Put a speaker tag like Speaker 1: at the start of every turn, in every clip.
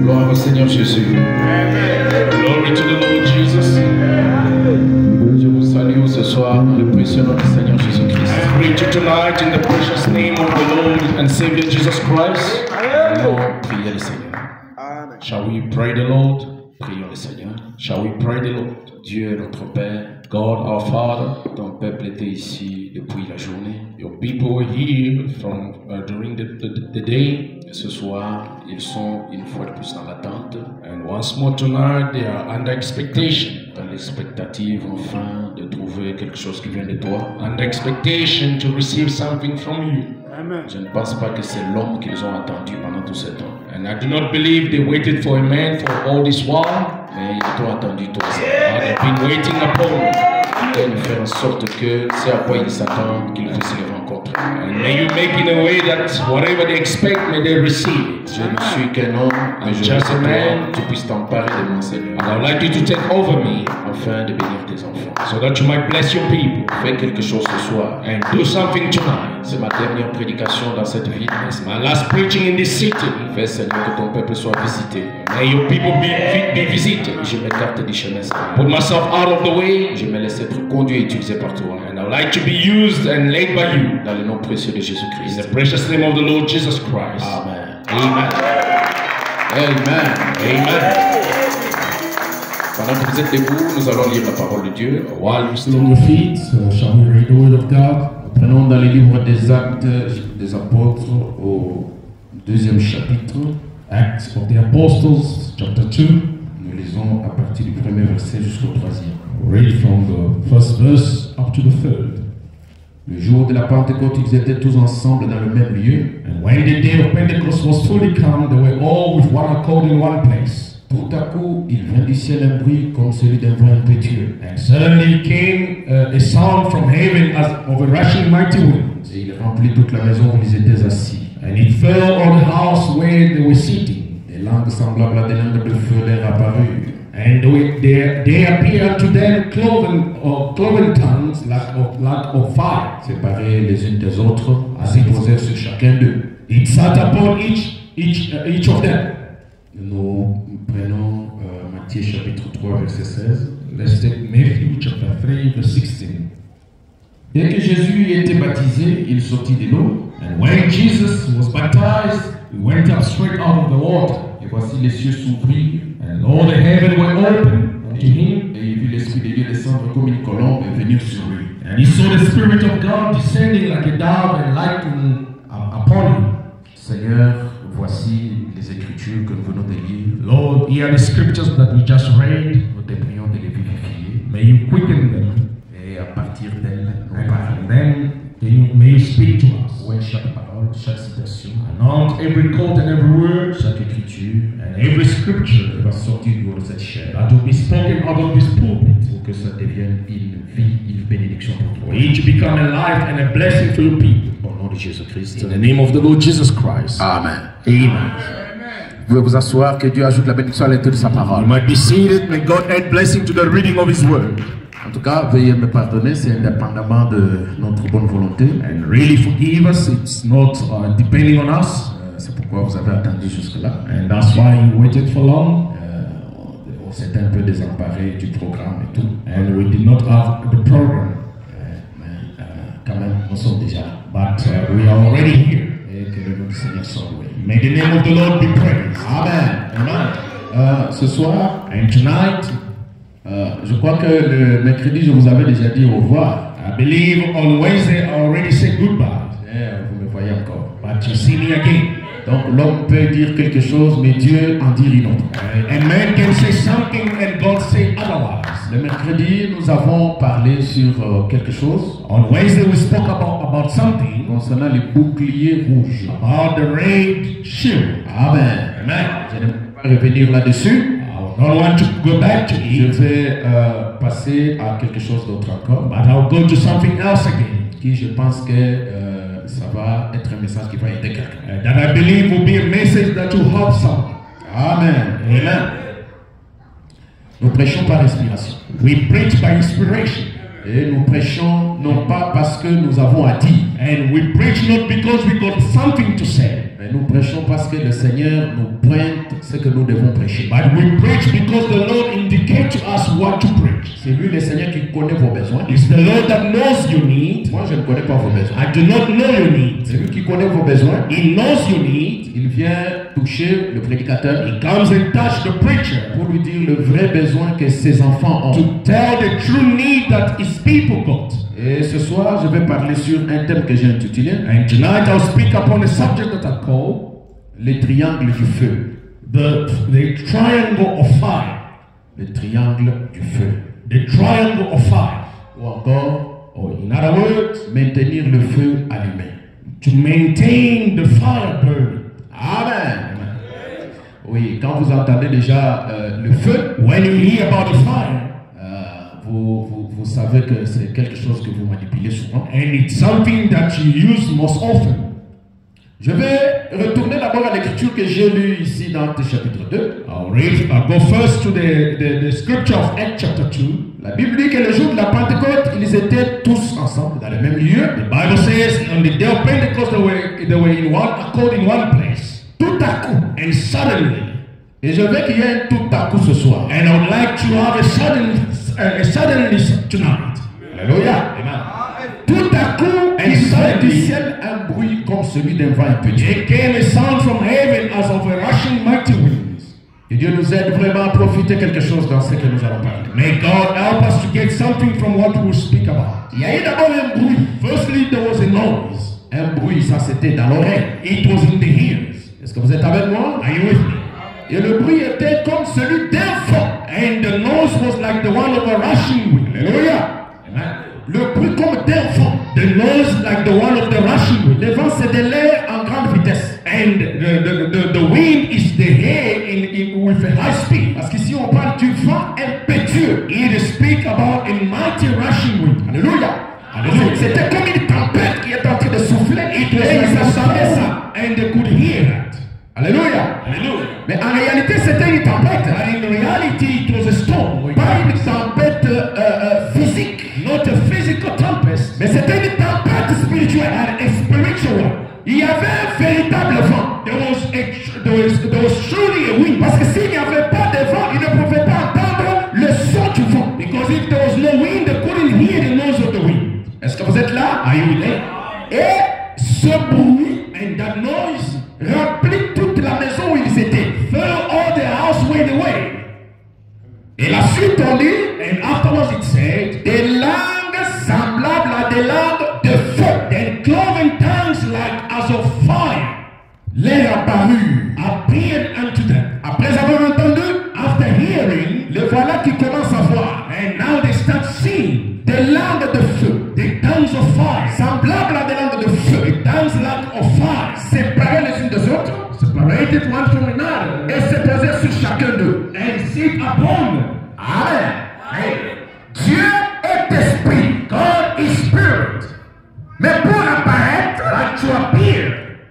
Speaker 1: Gloire au Seigneur Jésus. Glory to the Lord Jesus. Je vous salue ce soir dans le précieux nom du Seigneur Jésus-Christ. I greet you tonight in the precious name of the Lord and Savior Jesus Christ. Allons prier le Seigneur. Shall we pray the Lord? Prions le Seigneur. Shall we pray the Lord? Dieu notre Père, God our Father, ton peuple était ici depuis la journée. Your people were here from during the day. Et ce soir, ils sont une fois de plus dans l'attente. And once more tonight, they are under expectation. Dans l'expectative, enfin, de trouver quelque chose qui vient de toi. Under expectation to receive something from you. Amen. Je ne pense pas que c'est l'homme qu'ils ont attendu pendant tout ce temps. And I do not believe they waited for a man for all this while. Mais ils t'ont attendu toi. They've been waiting upon you. Et de faire en sorte que c'est à quoi ils s'attendent qu'ils puissent les rencontrer. And may you make in a way that whatever they expect, may they receive. Je ne suis qu'un homme, mais je veux que tu puisses t'emparer de mon Seigneur. And I would like you to take over me, afin de bénir tes enfants. So that you might bless your people. Fais quelque chose ce soir. And do something tonight. C'est ma dernière prédication dans cette ville. It's my last preaching in this city. Fais Seigneur que ton peuple soit visité. May your people be visited. Je m'écarte du chemin. Put myself out of the way. Je me laisse être conduit et utilisé par toi. And I would like to be used and led by you. Dans le nom précieux de Jésus-Christ. In the precious name of the Lord Jesus Christ. Amen. Amen. Amen. Amen. Pendant que vous êtes debout, nous allons lire la parole de Dieu. While you stand on your feet, shall we read the word of God? Prenons dans les livres des Actes des Apôtres au deuxième chapitre. Acts of the Apostles, chapter 2. Nous lisons à partir du premier verset jusqu'au troisième. Read from the first verse up to the third. Le jour de la Pentecôte, ils étaient tous ensemble dans le même lieu. And when the day of Pentecost was fully come, they were all with one accord in one place. Tout à coup, il vint du ciel un bruit comme celui d'un vent impétueux. And suddenly came a sound from heaven as of a rushing mighty wind. Et il remplit toute la maison où ils étaient assis. And it fell on the house where they were sitting. Des langues semblables à des langues de feu leur apparurent. And they appeared to them cloven tongues like of fire, séparés les unes des autres, ainsi posés sur chacun d'eux. It sat upon each of them. Nous prenons Matthieu chapitre 3 verset 16. Let's take Matthew chapter 3 verse 16. Dès que Jésus était baptisé, il sortit de l'eau. And when Jesus was baptized, he went up straight out of the water. Et voici les cieux s'ouvrirent. And all the heaven were open unto him. Et il vit l'Esprit de Dieu descendre comme une colombe et venir sur lui. And he saw the Spirit of God descending like a dove and lighting upon him. Seigneur, voici les Écritures que nous venons de lire. Lord, here are the scriptures that we just read. Nous te prions de les vivifier. May you quicken them. Et à partir d'elles, nous parlons. Then may you speak to us. Ouais, chaque parole, chaque citation. Anoint every quote and every word. Chaque écriture. And every scripture va sortir de cette chair. That will be spoken out of this pulpit. Pour que ça devienne une vie, une bénédiction pour toi. For it to become a life and a blessing for your people. Au nom de Jésus-Christ. In the name of the Lord Jesus Christ. Amen. Amen. Vous pouvez vous asseoir, que Dieu ajoute la bénédiction à la lecture de sa parole. You might be seated. May God add blessing to the reading of His word. En tout cas, veuillez me pardonner, c'est indépendamment de notre bonne volonté. And really forgive us, it's not depending on us. C'est pourquoi vous avez attendu jusque-là. And that's why you waited for long. On s'est un peu désemparé du programme et tout. And we did not have the program. Mais quand même, nous sommes déjà là. But we are already here. Et que le nom du Seigneur soit loué. May the name of the Lord be praised. Amen. Amen. Ce soir, and tonight, je crois que le mercredi, je vous avais déjà dit au revoir. I believe on Wednesday I already said goodbye. Vous me voyez encore. But you see me again. Donc l'homme peut dire quelque chose, mais Dieu en dit une autre. And man can say something and God say otherwise. Le mercredi, nous avons parlé sur quelque chose. On Wednesday we spoke about something concernant les boucliers rouges. About the red shield. Amen. Amen. Je ne vais pas revenir là-dessus. I don't want to go back to it. Je vais passer à quelque chose d'autre encore. But I'll go to something else again. Qui je pense que ça va être un message qui va aider quelqu'un. That I believe will be a message
Speaker 2: that you help someone.
Speaker 1: Amen. Amen. Nous prêchons par respiration.
Speaker 2: We preach by inspiration.
Speaker 1: Et nous prêchons non pas parce que nous avons à dire.
Speaker 2: And we preach not because we got something to say.
Speaker 1: Mais nous prêchons parce que le Seigneur nous pointe ce que nous devons prêcher.
Speaker 2: But we preach because the Lord indicates to us what to preach.
Speaker 1: C'est lui le Seigneur qui connaît vos besoins.
Speaker 2: It's the Lord that knows your need.
Speaker 1: Moi je ne connais pas vos besoins.
Speaker 2: I do not know your need.
Speaker 1: C'est lui qui connaît vos besoins.
Speaker 2: He knows your need.
Speaker 1: Il vient toucher le prédicateur.
Speaker 2: He comes and touch the preacher
Speaker 1: pour lui dire le vrai besoin que ses enfants ont.
Speaker 2: To tell the true need that his people got.
Speaker 1: Et ce soir, je vais parler sur un thème que j'ai intitulé.
Speaker 2: And tonight I'll speak upon a subject that I call
Speaker 1: les triangles du feu.
Speaker 2: The triangle of fire.
Speaker 1: Le triangle du feu.
Speaker 2: The triangle of fire.
Speaker 1: Ou encore,
Speaker 2: or in other words,
Speaker 1: maintenir le feu allumé.
Speaker 2: To maintain the fire burning.
Speaker 1: Amen. Oui, quand vous entendez déjà le feu,
Speaker 2: when you hear about the fire,
Speaker 1: vous savez que c'est quelque chose que vous manipulez souvent.
Speaker 2: And it's something that you use most often.
Speaker 1: Je vais retourner d'abord à l'écriture que j'ai lue ici dans le chapitre 2.
Speaker 2: I'll go first to the scripture of Acts chapter 2.
Speaker 1: La Bible dit que le jour de la Pentecôte, ils étaient tous ensemble dans le même lieu.
Speaker 2: The Bible says on the day of Pentecost they were in one accord in one place.
Speaker 1: Tout à coup,
Speaker 2: and suddenly.
Speaker 1: Et je veux qu'il y ait un tout à coup ce soir.
Speaker 2: And I would like to have a suddenly tonight.
Speaker 1: Alléluia.
Speaker 2: Amen.
Speaker 1: Tout à coup, il vint du ciel un bruit comme celui d'un vent impétueux.
Speaker 2: There came a sound from heaven as of a rushing mighty winds.
Speaker 1: Et Dieu nous aide vraiment à profiter quelque chose dans ce que nous allons parler.
Speaker 2: May God help us to get something from what we will speak about.
Speaker 1: Il y a eu d'abord un bruit.
Speaker 2: Firstly, there was a noise.
Speaker 1: Un bruit, ça c'était dans l'oreille.
Speaker 2: It was in the ears.
Speaker 1: Est-ce que vous êtes avec moi?
Speaker 2: Are you with me?
Speaker 1: Et le bruit était comme celui d'un vent.
Speaker 2: And the noise was like the one of a rushing wind.
Speaker 1: Alléluia.
Speaker 2: Amen.
Speaker 1: Le bruit comme d'un vent.
Speaker 2: The noise like the one of the rushing wind.
Speaker 1: Le vent c'est de l'air en grande vitesse.
Speaker 2: And the wind is the air with a high speed.
Speaker 1: Parce qu'ici on parle du vent impétueux.
Speaker 2: It speak about a mighty rushing wind.
Speaker 1: Alléluia.
Speaker 2: Alléluia.
Speaker 1: C'était comme une tempête qui est en train de souffler.
Speaker 2: It was like a storm, and they could hear that.
Speaker 1: Alléluia.
Speaker 2: Alléluia.
Speaker 1: Mais en réalité c'était une tempête.
Speaker 2: And in reality it was a storm.
Speaker 1: Pas une tempête physique.
Speaker 2: Not a physical tempest.
Speaker 1: Mais c'était une tempête spirituelle.
Speaker 2: And a spiritual one.
Speaker 1: Il y avait un véritable vent.
Speaker 2: There was truly a wind.
Speaker 1: Parce que s'il n'y avait pas de vent, ils ne pouvaient pas entendre le son du vent.
Speaker 2: Because if there was no wind, they couldn't hear the noise of the wind.
Speaker 1: Est-ce que vous êtes là?
Speaker 2: Are you there?
Speaker 1: Et ce bruit
Speaker 2: and that noise
Speaker 1: remplit toute la maison où ils étaient.
Speaker 2: Fill all the house went away.
Speaker 1: Et la suite on dit,
Speaker 2: and afterwards it said,
Speaker 1: des langues semblables à des langues de feu.
Speaker 2: Then cloven tongues like as of fire
Speaker 1: leur apparut,
Speaker 2: appeared unto them.
Speaker 1: Après avoir entendu,
Speaker 2: after hearing,
Speaker 1: le voilà qui commence à voir.
Speaker 2: And now they start seeing
Speaker 1: des langues de feu,
Speaker 2: the tongues of fire,
Speaker 1: semblables à des langues de feu,
Speaker 2: the tongues like of fire,
Speaker 1: séparées les unes des autres,
Speaker 2: separated one from another,
Speaker 1: et se posaient sur chacun d'eux.
Speaker 2: And sit upon them.
Speaker 1: Amen. Hey. Dieu est esprit.
Speaker 2: God is spirit.
Speaker 1: Mais pour apparaître,
Speaker 2: like to appear,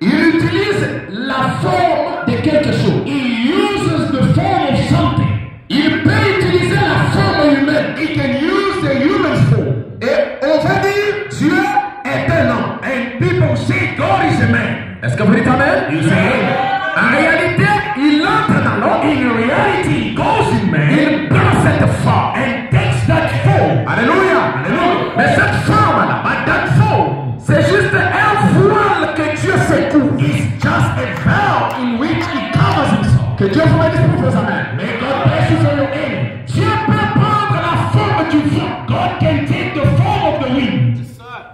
Speaker 1: il utilise la forme de quelque chose.
Speaker 2: He uses the form of something.
Speaker 1: Il peut utiliser la forme humaine.
Speaker 2: He can use the human form.
Speaker 1: Et on va dire Dieu est un homme.
Speaker 2: And people say God is a man.
Speaker 1: Est-ce que vous dites amen?
Speaker 2: You say amen.
Speaker 1: En réalité, il entre dans l'homme.
Speaker 2: In reality, he goes in man.
Speaker 1: Il prend cette forme
Speaker 2: and takes that form.
Speaker 1: Alléluia.
Speaker 2: Alléluia.
Speaker 1: Mais cette forme-là,
Speaker 2: but that form,
Speaker 1: c'est juste un voile que Dieu secoue.
Speaker 2: It's just a veil in which he covers himself.
Speaker 1: Que Dieu vous bénisse pour vos amen.
Speaker 2: May God bless you for your amen.
Speaker 1: Dieu peut prendre la forme du vent.
Speaker 2: God can take the form of the wind.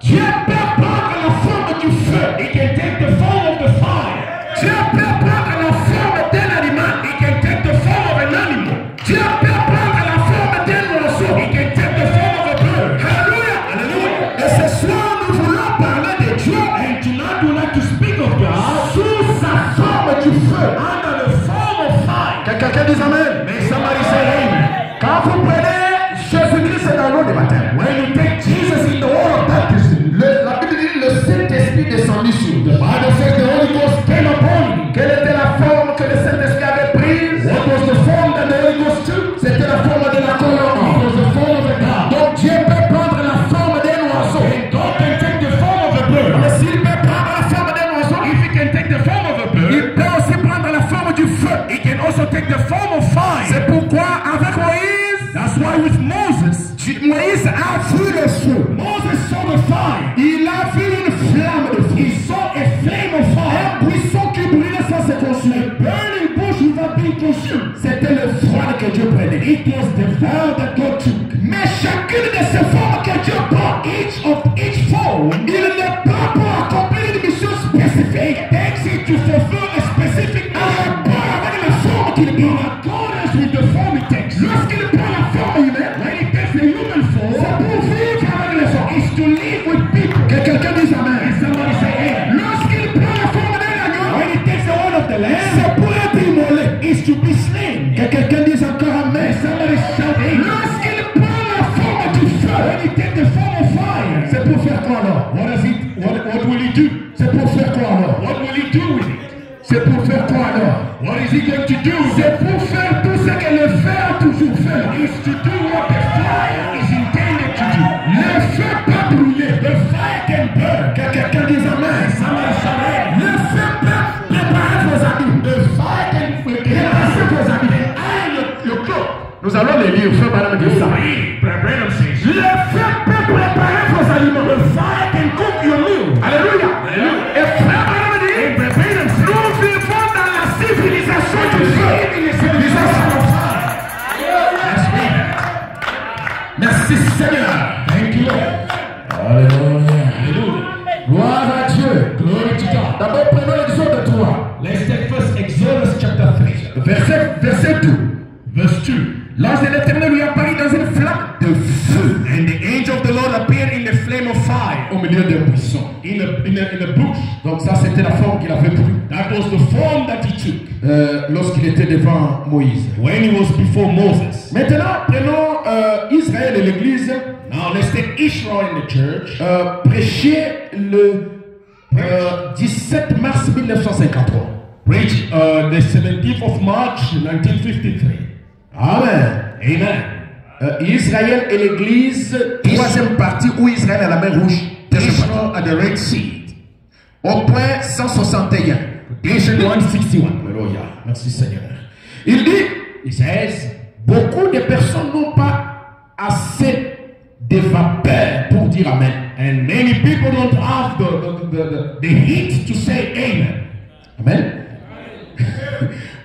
Speaker 1: Dieu peut prendre la forme du feu.
Speaker 2: He can take the form of the fire.
Speaker 1: Dieu peut prendre la forme d'un animal.
Speaker 2: He can take the form of an animal.
Speaker 1: Dieu peut prendre la forme d'un oiseau.
Speaker 2: He can take the form of a bird.
Speaker 1: Alléluia.
Speaker 2: Hallelujah.
Speaker 1: Et ce soir, nous voulons parler de Dieu.
Speaker 2: And tonight we like to speak of God
Speaker 1: sous sa forme du feu.
Speaker 2: Under the form of fire.
Speaker 1: Que quelqu'un dise amen.
Speaker 2: May somebody say amen.
Speaker 1: Quand vous prenez Jésus-Christ dans l'eau du baptême,
Speaker 2: when you take Jesus in the water of baptism,
Speaker 1: la Bible dit le Saint-Esprit descendit sur lui.
Speaker 2: The Bible says the Holy Ghost came upon him.
Speaker 1: Quelle était la forme
Speaker 2: pourquoi avec Moïse, that's why with Moses, Moïse a vu le feu. Moses saw the fire. Il a vu une flamme de feu. He saw a flame of fire. Un buisson qui brûlait sans se consumer. A burning bush without being consumed. C'était le froid que Dieu prenait. It was the vow that God took. Mais chacune de ces formes que Dieu prend, each form, il n'est pas pour accomplir une mission spécifique. It takes it to fulfill a specific mission. Avec la forme qu'il prend, accordance with the form it takes. Lorsqu'il prend la forme humaine, when it takes the human form, c'est pour vivre avec les gens. It's to live with people. Que quelqu'un dise amen. And somebody say amen. Lorsqu'il prend la forme d'un agneau, when it takes the word of the land, c'est pour être immolé. It's to be slain. Que quelqu'un dise encore amen. And somebody shout amen. Lorsqu'il prend la forme du feu, when it takes the form of fire, c'est pour faire quoi alors? What will he do? C'est pour faire quoi alors? What will he do with it? C'est pour faire quoi alors? What is he going to do? C'est pour faire tout ce que le feu a toujours fait. It's to do what the fire is intended to do. Le feu peut brûler. The fire can burn. Que quelqu'un dise amen. Somebody shout amen. Le feu peut préparer vos amis. The fire can préparer vos amis. Le clos. Nous allons les lire. Feu madame dit ça. Le feu peut préparer vos aliments. The fire can cook your meal. Alléluia. Et frère madame dit, nous vivons dans la civilisation du feu. Merci Seigneur. Thank you. Alléluia. Gloire à Dieu. Glory to God. D'abord prenons Exode 3. Let's take first Exodus chapter 3. Verset 2. Verse 2. L'ange de l'Éternel lui apparut dans une flamme de feu. And the angel of the Lord appeared in the flame of fire. Au milieu d'un buisson. In a bush. Donc ça c'était la forme qu'il avait pris. That was the form that he took. Lorsqu'il était devant Moïse. When he was before Moses. Maintenant prenons Israël et l'Église. Now let's take Israel in the church. Prêcher le 17 mars 1953. Preach the 17th of March 1953. Amen. Amen. Israël et l'Église, troisième partie où Israël a la mer rouge. Israel at the Red Sea. Au point 161. Quotation 161. Alléluia. Merci Seigneur. Il dit, il says, beaucoup de personnes n'ont pas assez de vapeur pour dire Amen. And many people don't have the heat to say Amen. Amen.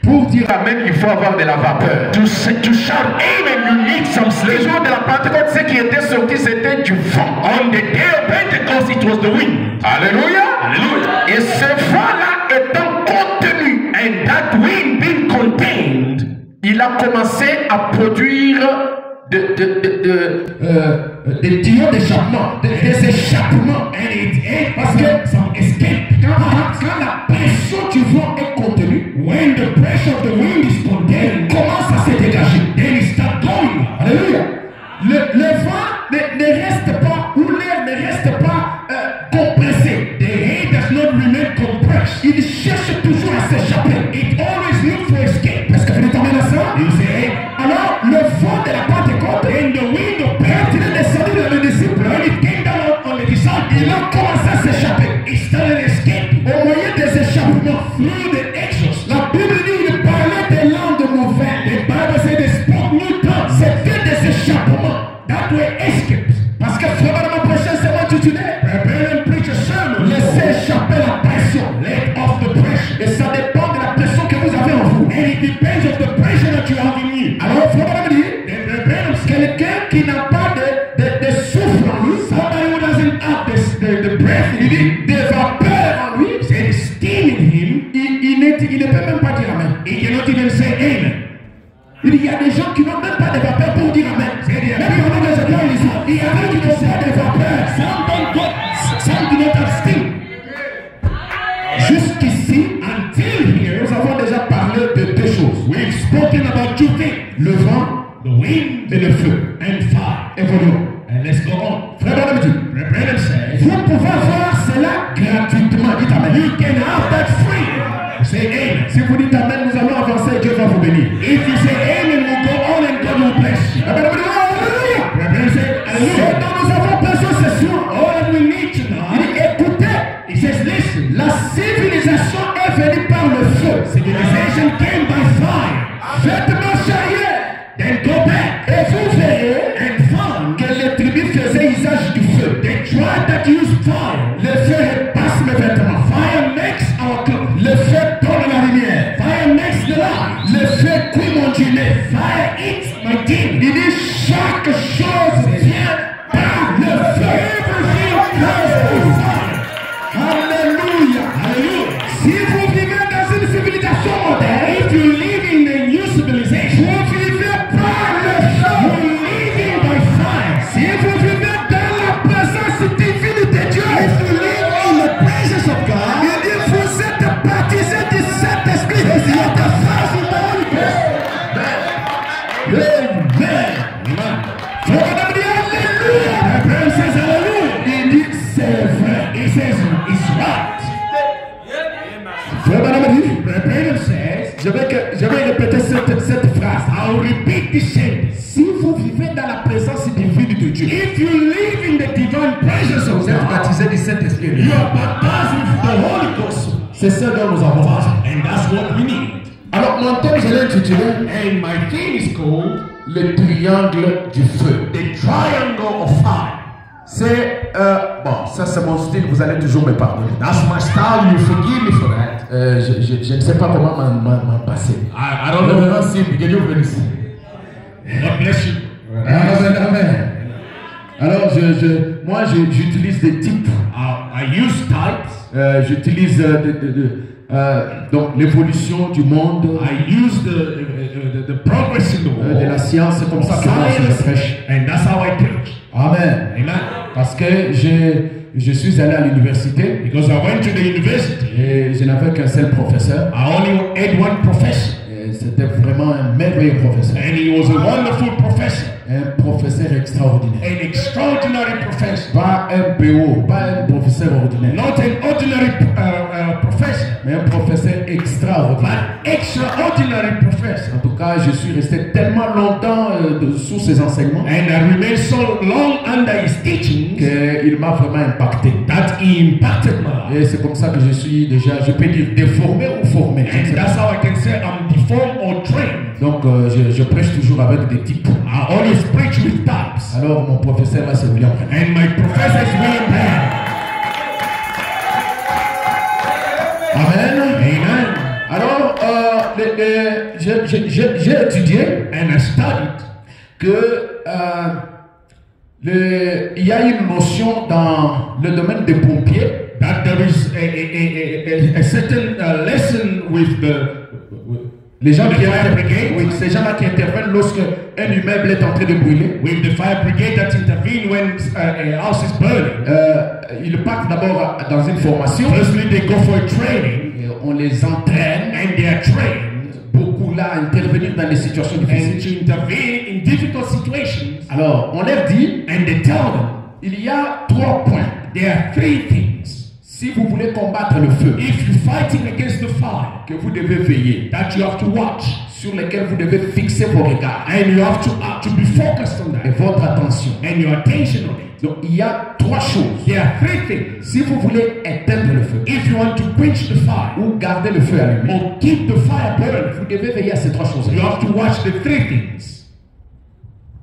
Speaker 2: Pour dire Amen, il faut avoir de la vapeur. To shout Amen, you need some sleep. Le jour de la Pentecôte, ce qui était sorti, c'était du vent. On the day of Pentecost, it was the wind. Alléluia. Alléluia. Et ce vent-là étant contenu, and that wind being contained, il a commencé à produire des tuyaux d'échappement, des échappements. Parce que some escape. Quand la pression du vent est contenue, when the pressure of the wind is contained, commence à se dégager. Then it start going. Alléluia. Le vent ne reste pas, ou l'air ne reste pas compressé. The air does not remain compressed. Il cherche toujours à s'échapper. It always looks for escape. Est-ce que vous êtes à ça? Alors, le vent de la Pentecôte, and the wind of Pentecost, il est descendu dans les disciples. When it came down on the disciples, il a commencé à s'échapper. It started escaping. Au moyen des échappements, through the exodus. La Bible dit qu'il parlait des langues nouvelles. The Bible said they spoke new tongues. C'était des échappements. That were escapes. Parce que frère, ma prochaine sermon titulaire, prepare and preach a sermon. Laissez échapper la pression. Let off the pressure. Et ça dépend de la pression que vous avez en vous. And it depends on the pressure that you have in you. Alors, frère, quelqu'un qui n'a pas de souffle en lui, somebody who doesn't have the breath, il dit de vapeur en lui, c'est steam in him, il ne peut même pas dire Amen. He cannot even say Amen. Il y a des gens qui n'ont même pas de vapeur pour dire Amen. Même pendant les écoles, il y a des qui n'ont pas de vapeur. Some do not have steam. Jusqu'ici, until here, nous avons déjà parlé de deux choses. We've spoken about two things. Le vent, the wind, et le feu, and fire. Évoluons. And let's go on. Frère Branham says, vous pouvez avoir cela gratuitement. Dites Amen. You can have that free. Say Amen. Si vous dites Amen, nous allons avancer et Dieu va vous bénir. If you say Amen, we'll go on and God will bless you. Alléluia. Ce dont nous avons besoin ce soir, all that we need tonight, écoutez. He says, listen, la civilisation est venue par le feu. Civilization came by fire. Faites marcher arrière. fire. Le feu cuit mon dîner. Fire eats my dinner. Il dit chaque chose vient par le feu. Everything comes through fire. Alléluia. Alléluia. Si vous vivez dans une civilisation moderne, if you live in a new civilization, vous vivez par le feu. You living by fire. Si vous vivez dans la présence divine de Dieu, if you live in the presence of God, il dit vous êtes baptisés du Saint-Esprit. Et il y a des phases de Holy Ghost. Amen. Amen. Faut qu'on dit Alléluia. Abraham says Hallelujah. Il dit c'est vrai. He says it's right. Frère Branham dit, Branham says, je vais répéter cette phrase. I'll repeat this sentence. Si vous vivez dans la présence divine de Dieu, if you live in the divine presence of God, vous êtes baptisé du Saint-Esprit. You are baptized with the Holy Ghost. C'est ça dont nous avons besoin. And that's what we need. Alors mon thème, je l'ai intitulé, and my theme is called le triangle du feu. The triangle of fire. C'est bon, ça c'est mon style, vous allez toujours me pardonner. That's my style, you forgive me for that. Je ne sais pas comment m'en passer. I don't know. Que Dieu vous bénisse. God bless you. Amen, amen. Alors moi j'utilise des types. I use types. J'utilise donc l'évolution du monde. I use the progress in the world. De la science, c'est comme ça que moi je prêche. And that's how I preach. Amen. Amen. Parce que je suis allé à l'université. Because I went to the university. Et je n'avais qu'un seul professeur. I only had one professor. C'était vraiment un merveilleux professeur. And he was a wonderful professor. Un professeur extraordinaire. An extraordinary professor. Pas un PO, pas un professeur ordinaire. Not an ordinary professor. Mais un professeur extraordinaire. But extraordinary professor. En tout cas, je suis resté tellement longtemps sous ses enseignements. And I remained so long under his teachings. Qu'il m'a vraiment impacté. That he impacted my life. Et c'est comme ça que je suis déjà, je peux dire, déformé ou formé. And that's how I can say I'm deformed or trained. Donc je prêche toujours avec des types. I always preach with types. Alors mon professeur là c'est William Branham. And my professor is William Branham. Amen. Amen. Alors j'ai étudié and I studied que il y a une notion dans le domaine des pompiers. That there is a certain lesson with les gens qui interviennent, oui, ces gens-là qui interviennent lorsque un immeuble est en train de brûler. With the fire brigade that intervene when a house is burning. Ils partent d'abord dans une formation. Firstly, they go for a training. Et on les entraîne. And they are trained. Beaucoup là à intervenir dans les situations difficiles. And to intervene in difficult situations. Alors, on leur dit, and they tell them, il y a 3 points. There are 3 things. Si vous voulez combattre le feu, if you're fighting against the fire, que vous devez veiller, that you have to watch, sur lesquels vous devez fixer vos regards, and you have to be focused on that, et votre attention, and your attention on it. Donc il y a 3 choses. There are 3 things. Si vous voulez éteindre le feu, if you want to quench the fire, ou garder le feu allumé, or keep the fire burning, vous devez veiller à ces 3 choses. You have to watch the 3 things.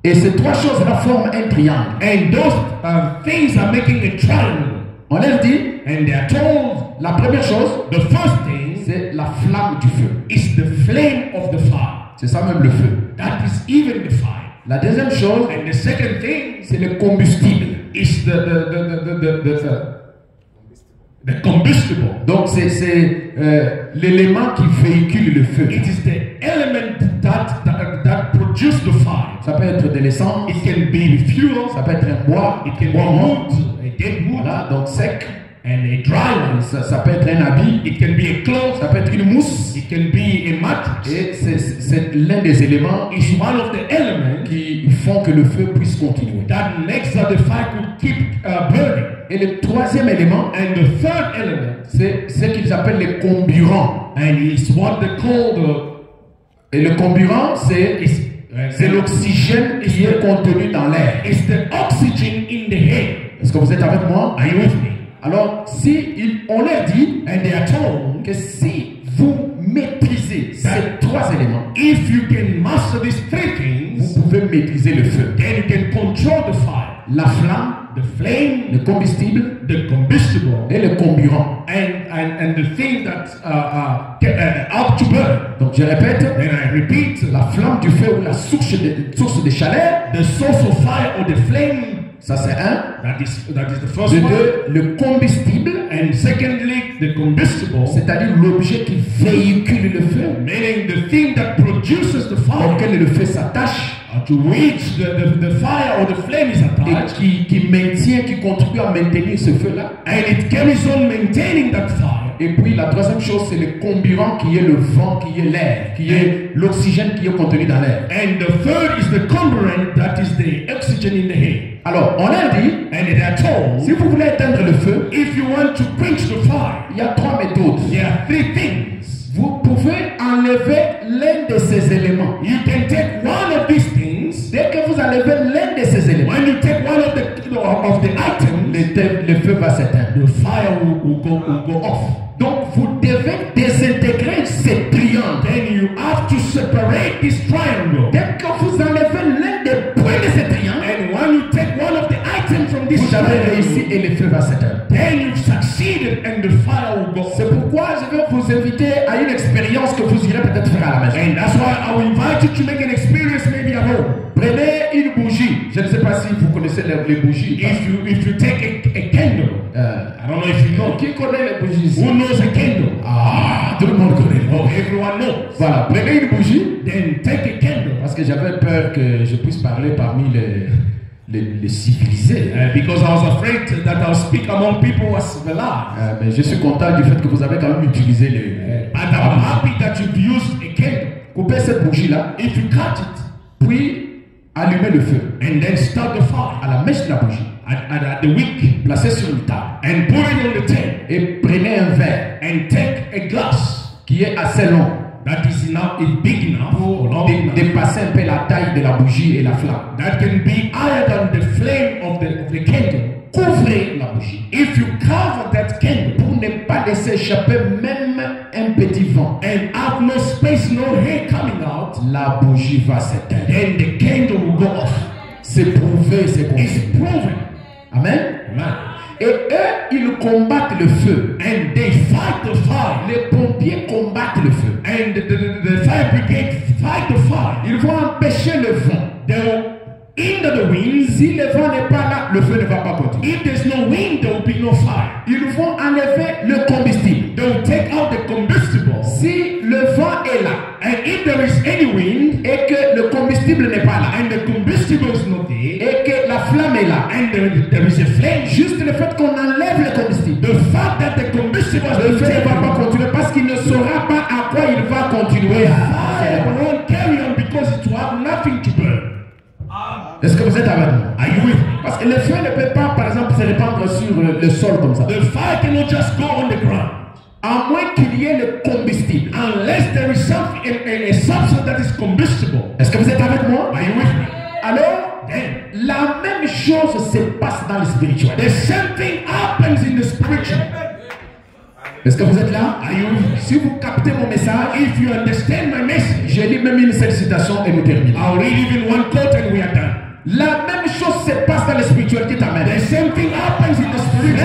Speaker 2: Et ces 3 choses-là forment un triangle. And those things are making a triangle. On leur dit, and they are told, la première chose, the first thing, c'est la flamme du feu. Is the flame of the fire. C'est ça même le feu. That is even the fire. La deuxième chose, and the second thing, c'est le combustible. Is the combustible. Donc c'est l'élément qui véhicule le feu. It is the element that produces the fire. Ça peut être de l'essence. It can be fuel. Ça peut être un bois. It can be wood. A dead wood. Voilà, donc sec. And a dry one. Ça peut être un habit. It can be a cloth. Ça peut être une mousse. It can be a mat. Et c'est l'un des éléments. Is one of the elements qui font que le feu puisse continuer. That makes the fire could keep burning. Et le troisième élément, and the third element, c'est ce qu'ils appellent les comburants. And it's what they call et le comburant, c'est l'oxygène qui est contenu dans l'air. It's the oxygen in the air. Est-ce que vous êtes avec moi? Are you with me? Alors, on leur dit, and they are told, que si vous maîtrisez ces 3 éléments, if you can master these 3 things, vous pouvez maîtriser le feu. Then you can control the fire. la flamme,
Speaker 1: the flame,
Speaker 2: le combustible
Speaker 1: the combustible,
Speaker 2: et le comburant.
Speaker 1: and the thing that out to burn.
Speaker 2: Donc je répète,
Speaker 1: Then I repeat,
Speaker 2: la flamme du feu ou la source de chaleur,
Speaker 1: the source of fire or the flame.
Speaker 2: ça c'est un.
Speaker 1: That is the first
Speaker 2: De
Speaker 1: one.
Speaker 2: deux, le combustible,
Speaker 1: And secondly, the combustible,
Speaker 2: c'est-à-dire l'objet qui véhicule le feu,
Speaker 1: meaning the thing that produces the fire,
Speaker 2: auquel le feu s'attache
Speaker 1: to which the fire or the flame is
Speaker 2: et
Speaker 1: attached,
Speaker 2: qui contribue à maintenir ce feu-là.
Speaker 1: and it carries on maintaining that fire.
Speaker 2: Et puis la troisième chose, c'est le comburant qui est le vent, qui est l'air, qui est l'oxygène qui est contenu dans l'air.
Speaker 1: And the third is the comburant, that is the oxygen in the air.
Speaker 2: Alors, on a dit,
Speaker 1: And they are told,
Speaker 2: si vous voulez éteindre le feu,
Speaker 1: if you want to quench the fire,
Speaker 2: il y a trois méthodes.
Speaker 1: there are three things.
Speaker 2: Vous pouvez enlever l'un de ces éléments.
Speaker 1: You can take one of these things.
Speaker 2: Dès que vous enlevez l'un de ces éléments,
Speaker 1: When you take one of the items,
Speaker 2: le feu va s'éteindre.
Speaker 1: the fire will go off.
Speaker 2: Donc, vous devez désintégrer ce triangle.
Speaker 1: Then you have to separate this triangle.
Speaker 2: Dès que vous enlevez l'un des points de ce triangle,
Speaker 1: And when you take one of the items from this
Speaker 2: vous avez réussi
Speaker 1: triangle,
Speaker 2: et le feu va s'éteindre.
Speaker 1: then you've succeeded and the fire will go
Speaker 2: C'est
Speaker 1: off.
Speaker 2: pourquoi je vais vous inviter à une expérience que vous irez peut-être faire à la maison.
Speaker 1: And that's why I will invite you to make an experience maybe at home.
Speaker 2: Prenez une bougie. Je ne sais pas si vous connaissez les bougies.
Speaker 1: If you take a candle, I don't know if you know.
Speaker 2: Qui connaît les bougies ici?
Speaker 1: Who knows a candle?
Speaker 2: Ah, tout le monde connaît.
Speaker 1: Oh, everyone knows.
Speaker 2: Voilà, prenez une bougie.
Speaker 1: Then take a candle.
Speaker 2: Parce que j'avais peur que je puisse parler parmi les civilisés.
Speaker 1: Because I was afraid that I'll speak among people who are civilized.
Speaker 2: Mais je suis content du fait que vous avez quand même utilisé les.
Speaker 1: And I'm happy that you've used a candle.
Speaker 2: Coupez cette bougie-là,
Speaker 1: If you cut it,
Speaker 2: puis allumez le feu
Speaker 1: and then start the fire
Speaker 2: à la mèche de la bougie.
Speaker 1: at the wick,
Speaker 2: Placez sur une table
Speaker 1: and put it on the table,
Speaker 2: et prenez un verre
Speaker 1: and take a glass
Speaker 2: qui est assez long
Speaker 1: that is big enough or long enough,
Speaker 2: dépasser un peu la taille de la bougie et la flamme.
Speaker 1: that can be higher than the flame of the candle.
Speaker 2: Couvrez la bougie
Speaker 1: If you cover that candle
Speaker 2: pour ne pas laisser échapper même un petit vent.
Speaker 1: and have no space, no hair coming out,
Speaker 2: La bougie va s'éteindre.
Speaker 1: then the candle will go off.
Speaker 2: C'est prouvé, c'est
Speaker 1: It's
Speaker 2: confirmé.
Speaker 1: proven.
Speaker 2: Amen.
Speaker 1: Amen.
Speaker 2: Et eux, ils combattent le feu.
Speaker 1: And they fight the fire.
Speaker 2: Les pompiers combattent le feu.
Speaker 1: And the fire brigade fight the fire.
Speaker 2: Ils vont empêcher le vent.
Speaker 1: They will hinder the wind.
Speaker 2: Si le vent n'est pas là, le feu ne va pas continuer.
Speaker 1: If there's no wind, there will be no fire.
Speaker 2: Ils vont enlever le combustible.
Speaker 1: They will take out the combustible.
Speaker 2: Si le vent est là
Speaker 1: And if there is any wind,
Speaker 2: et que le combustible n'est pas là
Speaker 1: and the combustible is not there,
Speaker 2: et que la flamme est là,
Speaker 1: and there is a flame,
Speaker 2: juste le fait qu'on enlève le combustible,
Speaker 1: the fact that the combustible
Speaker 2: le
Speaker 1: is
Speaker 2: feu ne va pas
Speaker 1: not
Speaker 2: continuer parce qu'il ne saura pas à quoi il va continuer.
Speaker 1: fire won't carry on because it will have nothing to burn.
Speaker 2: Est-ce que vous êtes avec moi?
Speaker 1: Are you with me?
Speaker 2: Parce que le feu ne peut pas, par exemple, se répandre sur le sol comme ça.
Speaker 1: The fire cannot just go on the ground
Speaker 2: À moins qu'il y ait le combustible.
Speaker 1: unless there is something, a substance that is combustible.
Speaker 2: Est-ce que vous êtes avec moi?
Speaker 1: Are you with me?
Speaker 2: Alors,
Speaker 1: Then
Speaker 2: la même chose se passe dans le spirituel.
Speaker 1: the same thing happens in the spiritual.
Speaker 2: Est-ce que vous êtes là?
Speaker 1: Are you with me?
Speaker 2: Si vous captez mon message,
Speaker 1: If you understand my message,
Speaker 2: je lis même une seule citation et nous terminons.
Speaker 1: I'll read even one quote and we are done.
Speaker 2: La même chose se passe dans le spirituel qui t'amène.
Speaker 1: The same thing happens in the spiritual.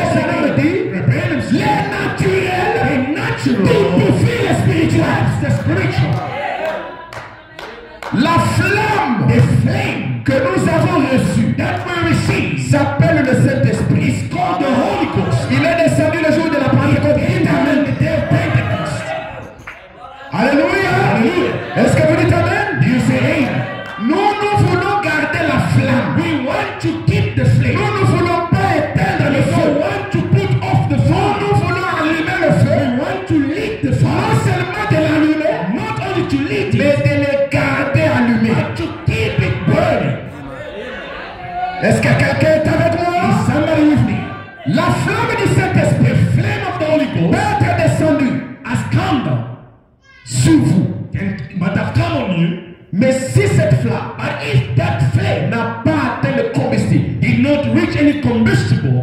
Speaker 2: Les naturels
Speaker 1: The natural
Speaker 2: typifient le spirituel.
Speaker 1: the spiritual.
Speaker 2: La flamme
Speaker 1: The flame
Speaker 2: que nous avons reçue
Speaker 1: that we receive
Speaker 2: s'appelle le Saint-Esprit.
Speaker 1: is called the Holy Ghost.
Speaker 2: Il est descendu le jour de la Pentecôte.
Speaker 1: It happened the day of Pentecost.
Speaker 2: Alléluia.
Speaker 1: Hallelujah.
Speaker 2: Est-ce que vous dites Amen?
Speaker 1: Do you say amen?
Speaker 2: Nous voulons garder la flamme.
Speaker 1: We want to keep the flame.
Speaker 2: Nous ne voulons pas éteindre le
Speaker 1: We
Speaker 2: feu.
Speaker 1: want to put off the fire.
Speaker 2: Nous voulons allumer le feu.
Speaker 1: We want to lit the
Speaker 2: Non
Speaker 1: fire.
Speaker 2: seulement de l'allumer,
Speaker 1: Not only to lit
Speaker 2: mais
Speaker 1: it,
Speaker 2: de le garder allumé.
Speaker 1: but to keep it burning.
Speaker 2: Est-ce que quelqu'un est avec
Speaker 1: Is
Speaker 2: moi?
Speaker 1: somebody with me?
Speaker 2: La flamme du Saint-Esprit
Speaker 1: The flame of the Holy
Speaker 2: peut
Speaker 1: Ghost
Speaker 2: être descendue
Speaker 1: has come down
Speaker 2: sur vous.
Speaker 1: and might have come on you.
Speaker 2: Mais si cette flamme
Speaker 1: But if that flame
Speaker 2: n'a pas atteint le combustible
Speaker 1: did not reach any combustible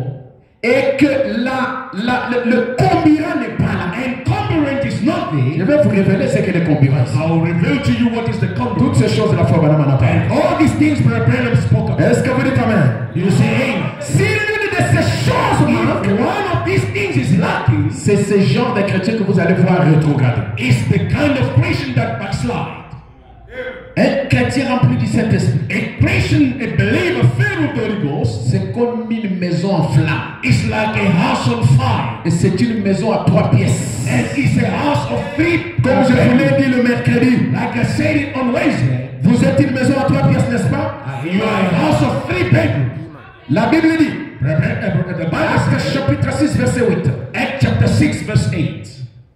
Speaker 2: et que le comburant n'est pas là,
Speaker 1: and comburant is not
Speaker 2: je
Speaker 1: there,
Speaker 2: vais vous révéler ce qu'est le concurrence.
Speaker 1: I will reveal to you what is the
Speaker 2: Toutes
Speaker 1: congruence.
Speaker 2: ces choses, la foi, Madame en a parlé.
Speaker 1: And all these things Brother Branham spoke about.
Speaker 2: Est-ce que vous dites Amen?
Speaker 1: You say amen.
Speaker 2: Si l'une de ces choses manque,
Speaker 1: If one of these things is lacking,
Speaker 2: c'est ce genre de chrétien que vous allez voir rétrograder.
Speaker 1: it's the kind of Christian that backslide.
Speaker 2: Un chrétien rempli du Saint-Esprit,
Speaker 1: A Christian, a believer filled with the Holy Ghost,
Speaker 2: c'est comme une maison en flammes.
Speaker 1: is like a house on fire.
Speaker 2: Et c'est une maison à 3 pièces.
Speaker 1: And it's a house of three.
Speaker 2: Comme je vous l'ai dit le mercredi,
Speaker 1: Like I said it on Wednesday,
Speaker 2: vous êtes une maison à 3 pièces, n'est-ce pas?
Speaker 1: you are a house of 3 bedrooms.
Speaker 2: La Bible dit,
Speaker 1: The Bible
Speaker 2: Actes
Speaker 1: says,
Speaker 2: chapitre 6, verset 8.
Speaker 1: Acts chapter 6, verse 8.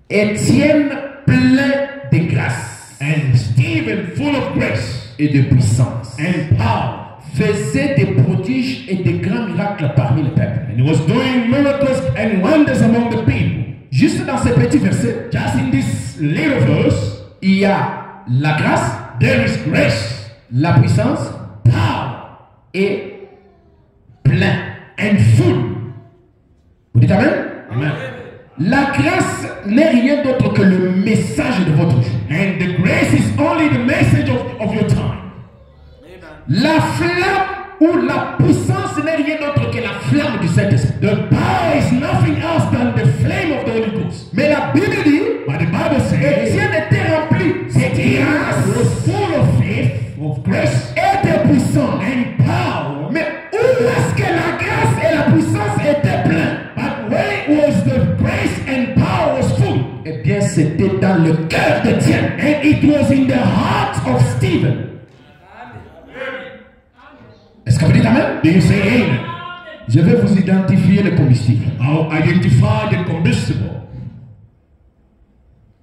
Speaker 2: Étienne plein de grâce
Speaker 1: And Stephen, full of grace
Speaker 2: et de puissance,
Speaker 1: and power,
Speaker 2: faisait des prodiges et de grands miracles parmi le peuple.
Speaker 1: and he was doing miracles and wonders among the people.
Speaker 2: Juste dans ces petits versets,
Speaker 1: Just in this little verse,
Speaker 2: il y a la grâce,
Speaker 1: there is grace,
Speaker 2: la puissance
Speaker 1: power,
Speaker 2: et plein.
Speaker 1: and full.
Speaker 2: Vous dites Amen?
Speaker 1: Amen.
Speaker 2: La grâce n'est rien d'autre que le message de votre jour.
Speaker 1: And the grace is only the message of your time.
Speaker 2: La flamme ou la puissance n'est rien d'autre que la flamme du Saint-Esprit.
Speaker 1: The power is nothing else than the flame of the Holy Ghost.
Speaker 2: Mais la Bible dit,
Speaker 1: But the Bible says,
Speaker 2: Étienne était rempli de grâce
Speaker 1: was full of faith, of grace,
Speaker 2: et de puissance.
Speaker 1: and power.
Speaker 2: Mais où est-ce que la grâce et la puissance étaient pleines?
Speaker 1: But when it was the grace and power was full,
Speaker 2: Eh bien, c'était dans le cœur d'Étienne.
Speaker 1: and it was in the heart of Stephen.
Speaker 2: Est-ce que vous dites Amen?
Speaker 1: Do you say amen?
Speaker 2: Je vais vous identifier le combustible.
Speaker 1: I'll identify the combustible.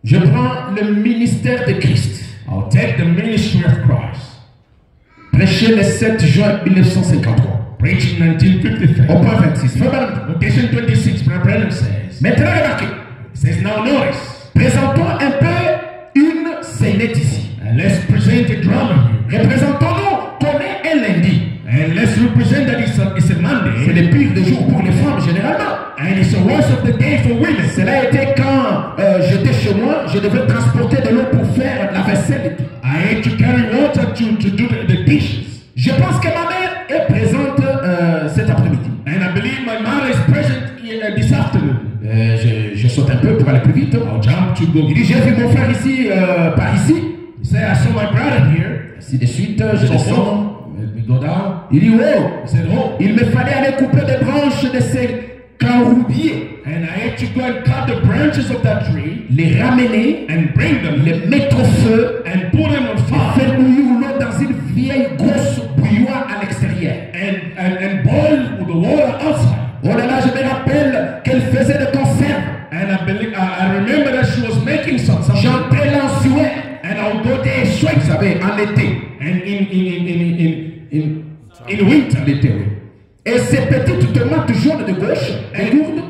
Speaker 2: Je prends le ministère de Christ.
Speaker 1: I'll take the ministry of Christ.
Speaker 2: Prêché le 7 juin 1953.
Speaker 1: Preaching 1953.
Speaker 2: Au point 26. Frère Branham.
Speaker 1: Location 26, Brother Branham says.
Speaker 2: Maintenant, remarquez.
Speaker 1: It says, now notice.
Speaker 2: Présentons un peu une scénette ici.
Speaker 1: And let's present a drama here.
Speaker 2: Représentons qu'on est un lundi.
Speaker 1: And let's represent that it's a
Speaker 2: C'est
Speaker 1: Monday.
Speaker 2: le pire des jours pour les femmes généralement.
Speaker 1: And it's the worst of the day for women.
Speaker 2: Cela a été quand j'étais chez moi, je devais transporter de l'eau pour faire la vaisselle et tout.
Speaker 1: I had to carry water to do the dishes.
Speaker 2: Je pense que ma mère est présente cet après-midi.
Speaker 1: And I believe my mother is present this afternoon.
Speaker 2: Je saute un peu pour aller plus vite.
Speaker 1: I'll jump to go.
Speaker 2: Il dit, j'ai vu mon frère ici, par ici.
Speaker 1: He said, I saw my brother here.
Speaker 2: Ainsi de suite, je
Speaker 1: So,
Speaker 2: descends.
Speaker 1: let me go down.
Speaker 2: Il dit, oh,
Speaker 1: He said, oh.
Speaker 2: il me fallait aller couper des branches de ces caroubiers,
Speaker 1: And I had to go and cut the branches of that tree
Speaker 2: les ramener,
Speaker 1: and bring them
Speaker 2: les mettre au feu,
Speaker 1: and put them on fire
Speaker 2: faire bouillir l'eau dans une vieille grosse bouilloire à l'extérieur.
Speaker 1: and boil the water outside.
Speaker 2: Oh là là, je me rappelle qu'elle faisait des conserves.
Speaker 1: And I remember that she was making something.
Speaker 2: J'entrais là en sueur.
Speaker 1: And I would go there straight.
Speaker 2: Vous savez, en été.
Speaker 1: And in winter.
Speaker 2: L'été, oui. Et ces petites tomates jaunes de gauche, elles lourdes,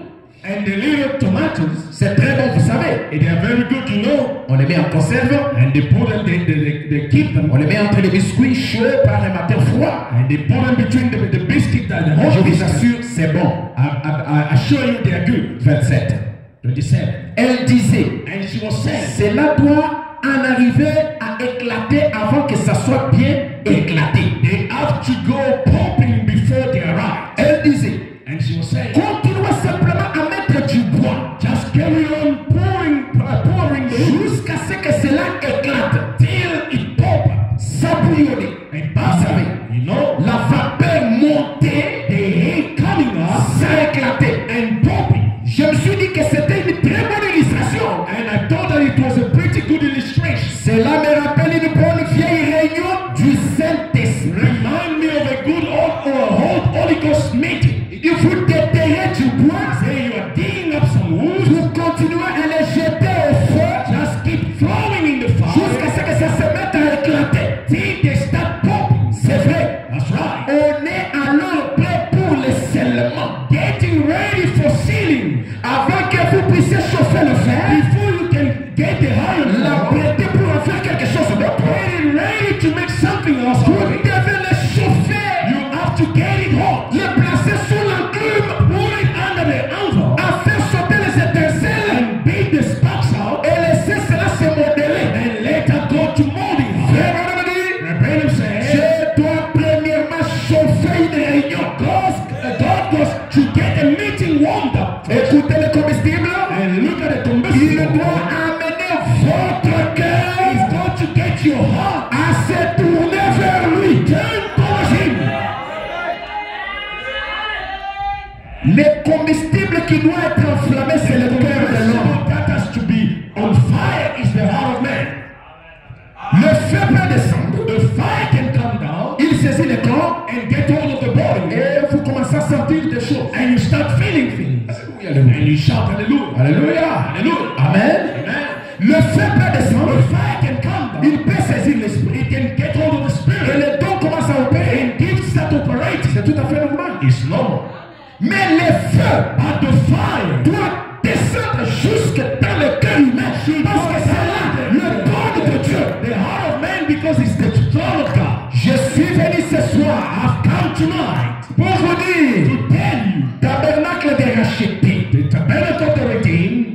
Speaker 1: And the little tomatoes,
Speaker 2: c'est très bon, vous savez.
Speaker 1: they are very good, you know.
Speaker 2: On les met en conserve,
Speaker 1: And they put them, they keep them.
Speaker 2: on les met entre les biscuits chauds par un matin froid.
Speaker 1: And they put them between the biscuit and the
Speaker 2: Je
Speaker 1: hot
Speaker 2: vous
Speaker 1: biscuit.
Speaker 2: assure, c'est bon.
Speaker 1: I assure you they are good.
Speaker 2: 27.
Speaker 1: 27.
Speaker 2: Elle disait,
Speaker 1: And she was saying,
Speaker 2: cela doit en arriver à éclater avant que ça soit bien éclaté.
Speaker 1: they have to go popping before they arrive.
Speaker 2: Elle disait,
Speaker 1: And she was saying,
Speaker 2: continuez simplement à mettre du bois
Speaker 1: just carry on pouring the juice
Speaker 2: jusqu'à ce que cela éclate.
Speaker 1: till it pop.
Speaker 2: Ça bouillonnait.
Speaker 1: And
Speaker 2: Vous savez,
Speaker 1: you know,
Speaker 2: la vapeur montait,
Speaker 1: the heat coming up
Speaker 2: ça éclatait.
Speaker 1: and popping.
Speaker 2: Je me suis dit que c'était une très bonne illustration.
Speaker 1: And I thought that it was a pretty good illustration.
Speaker 2: Cela me rappelle une bonne vieille réunion du Saint-Esprit.
Speaker 1: Remind me of a good old Holy Ghost meeting.
Speaker 2: Il faut déterrer du bois,
Speaker 1: Say you are digging up some wood,
Speaker 2: vous continuez à les jeter au feu
Speaker 1: just keep throwing in the fire
Speaker 2: jusqu'à ce que ça se mette à éclater.
Speaker 1: till they start popping.
Speaker 2: C'est vrai.
Speaker 1: That's right.
Speaker 2: On est alors prêt pour le scellement.
Speaker 1: Getting ready for sealing.
Speaker 2: Avant que vous puissiez chauffer le fer,
Speaker 1: Before you can get the iron,
Speaker 2: la prêter pour en faire quelque chose d'autre. feu peut descendre. The fire can come down. Il saisit le corps and get hold of the body. Et vous commencez à sentir des choses. And you start feeling things. Alléluia. And you shout hallelujah. Alléluia. Hallelujah. Amen. Amen. Le feu peut descendre. The fire can come down. Il peut saisir l'esprit. It can get hold of the spirit. Et les dons commencent à opérer. And gifts start operating. C'est tout à fait normal. It's normal. Mais les feux à the fire doivent descendre jusque dans le cœur humain. Parce que c'est là le corps de Dieu. The heart of man because it's the throne of God. Je suis venu ce soir. I've come tonight. Pour vous dire. To tell you. Tabernacle des rachetés. The tabernacle of the redeemed.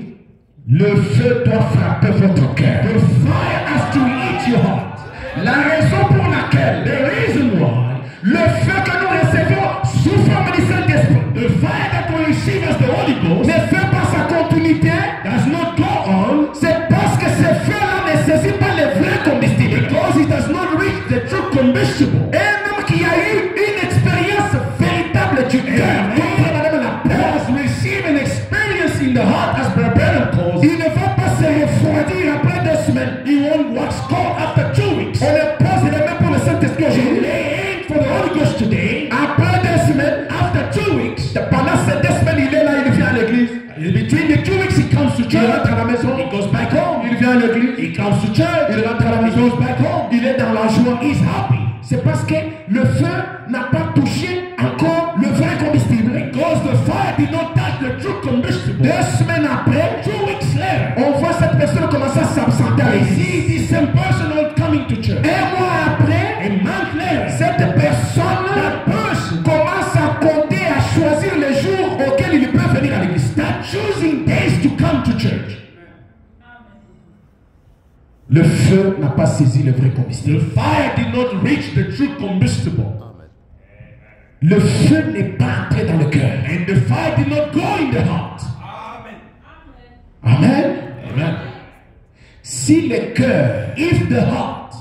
Speaker 2: Le feu doit frapper votre cœur. The fire has to hit your heart. La raison pour laquelle. The reason why. Le feu que nous recevons sous forme du Saint-Esprit. The fire that we receive as the Holy Ghost. Ne fait pas sa continuité. Does not go on. C'est parce que ce feu-là ne saisit pas les vrais combustibles. Because it does not reach the true combustible. Et même qu'il y a eu une expérience véritable du cœur. Has received an experience in the heart as Brother calls. Il ne va pas se refroidir après 2 semaines. He won't wax cold after 2 weeks. On le pose les mains pour le Saint-Esprit aujourd'hui. For the Holy Ghost today, après 2 semaines, after 2 weeks, pendant ces 2 semaines, il est là, il vient à l'église. Between the 2 weeks, he comes to church. Il rentre à la maison. He goes back home. Il vient à l'église. He comes to church. Il rentre à la maison. He goes back home. Il est dans la joie. He's happy. C'est parce que le feu n'a pas touché encore le vrai combustible. Because the fire did not touch the true combustible. 2 semaines après, 2 weeks later, on voit cette personne commencer à s'absenter. I see this same person not coming to church. 1 mois après, a month later, cette personne commence à compter, à choisir les jours auxquels il peut venir à l'église. Start choosing days to come to church. Le feu n'a pas saisi le vrai combustible. The fire did not reach the true combustible. Le feu n'est pas entré dans le cœur. And the fire did not go in the heart. Amen. Amen. Amen. Si le cœur, if the heart,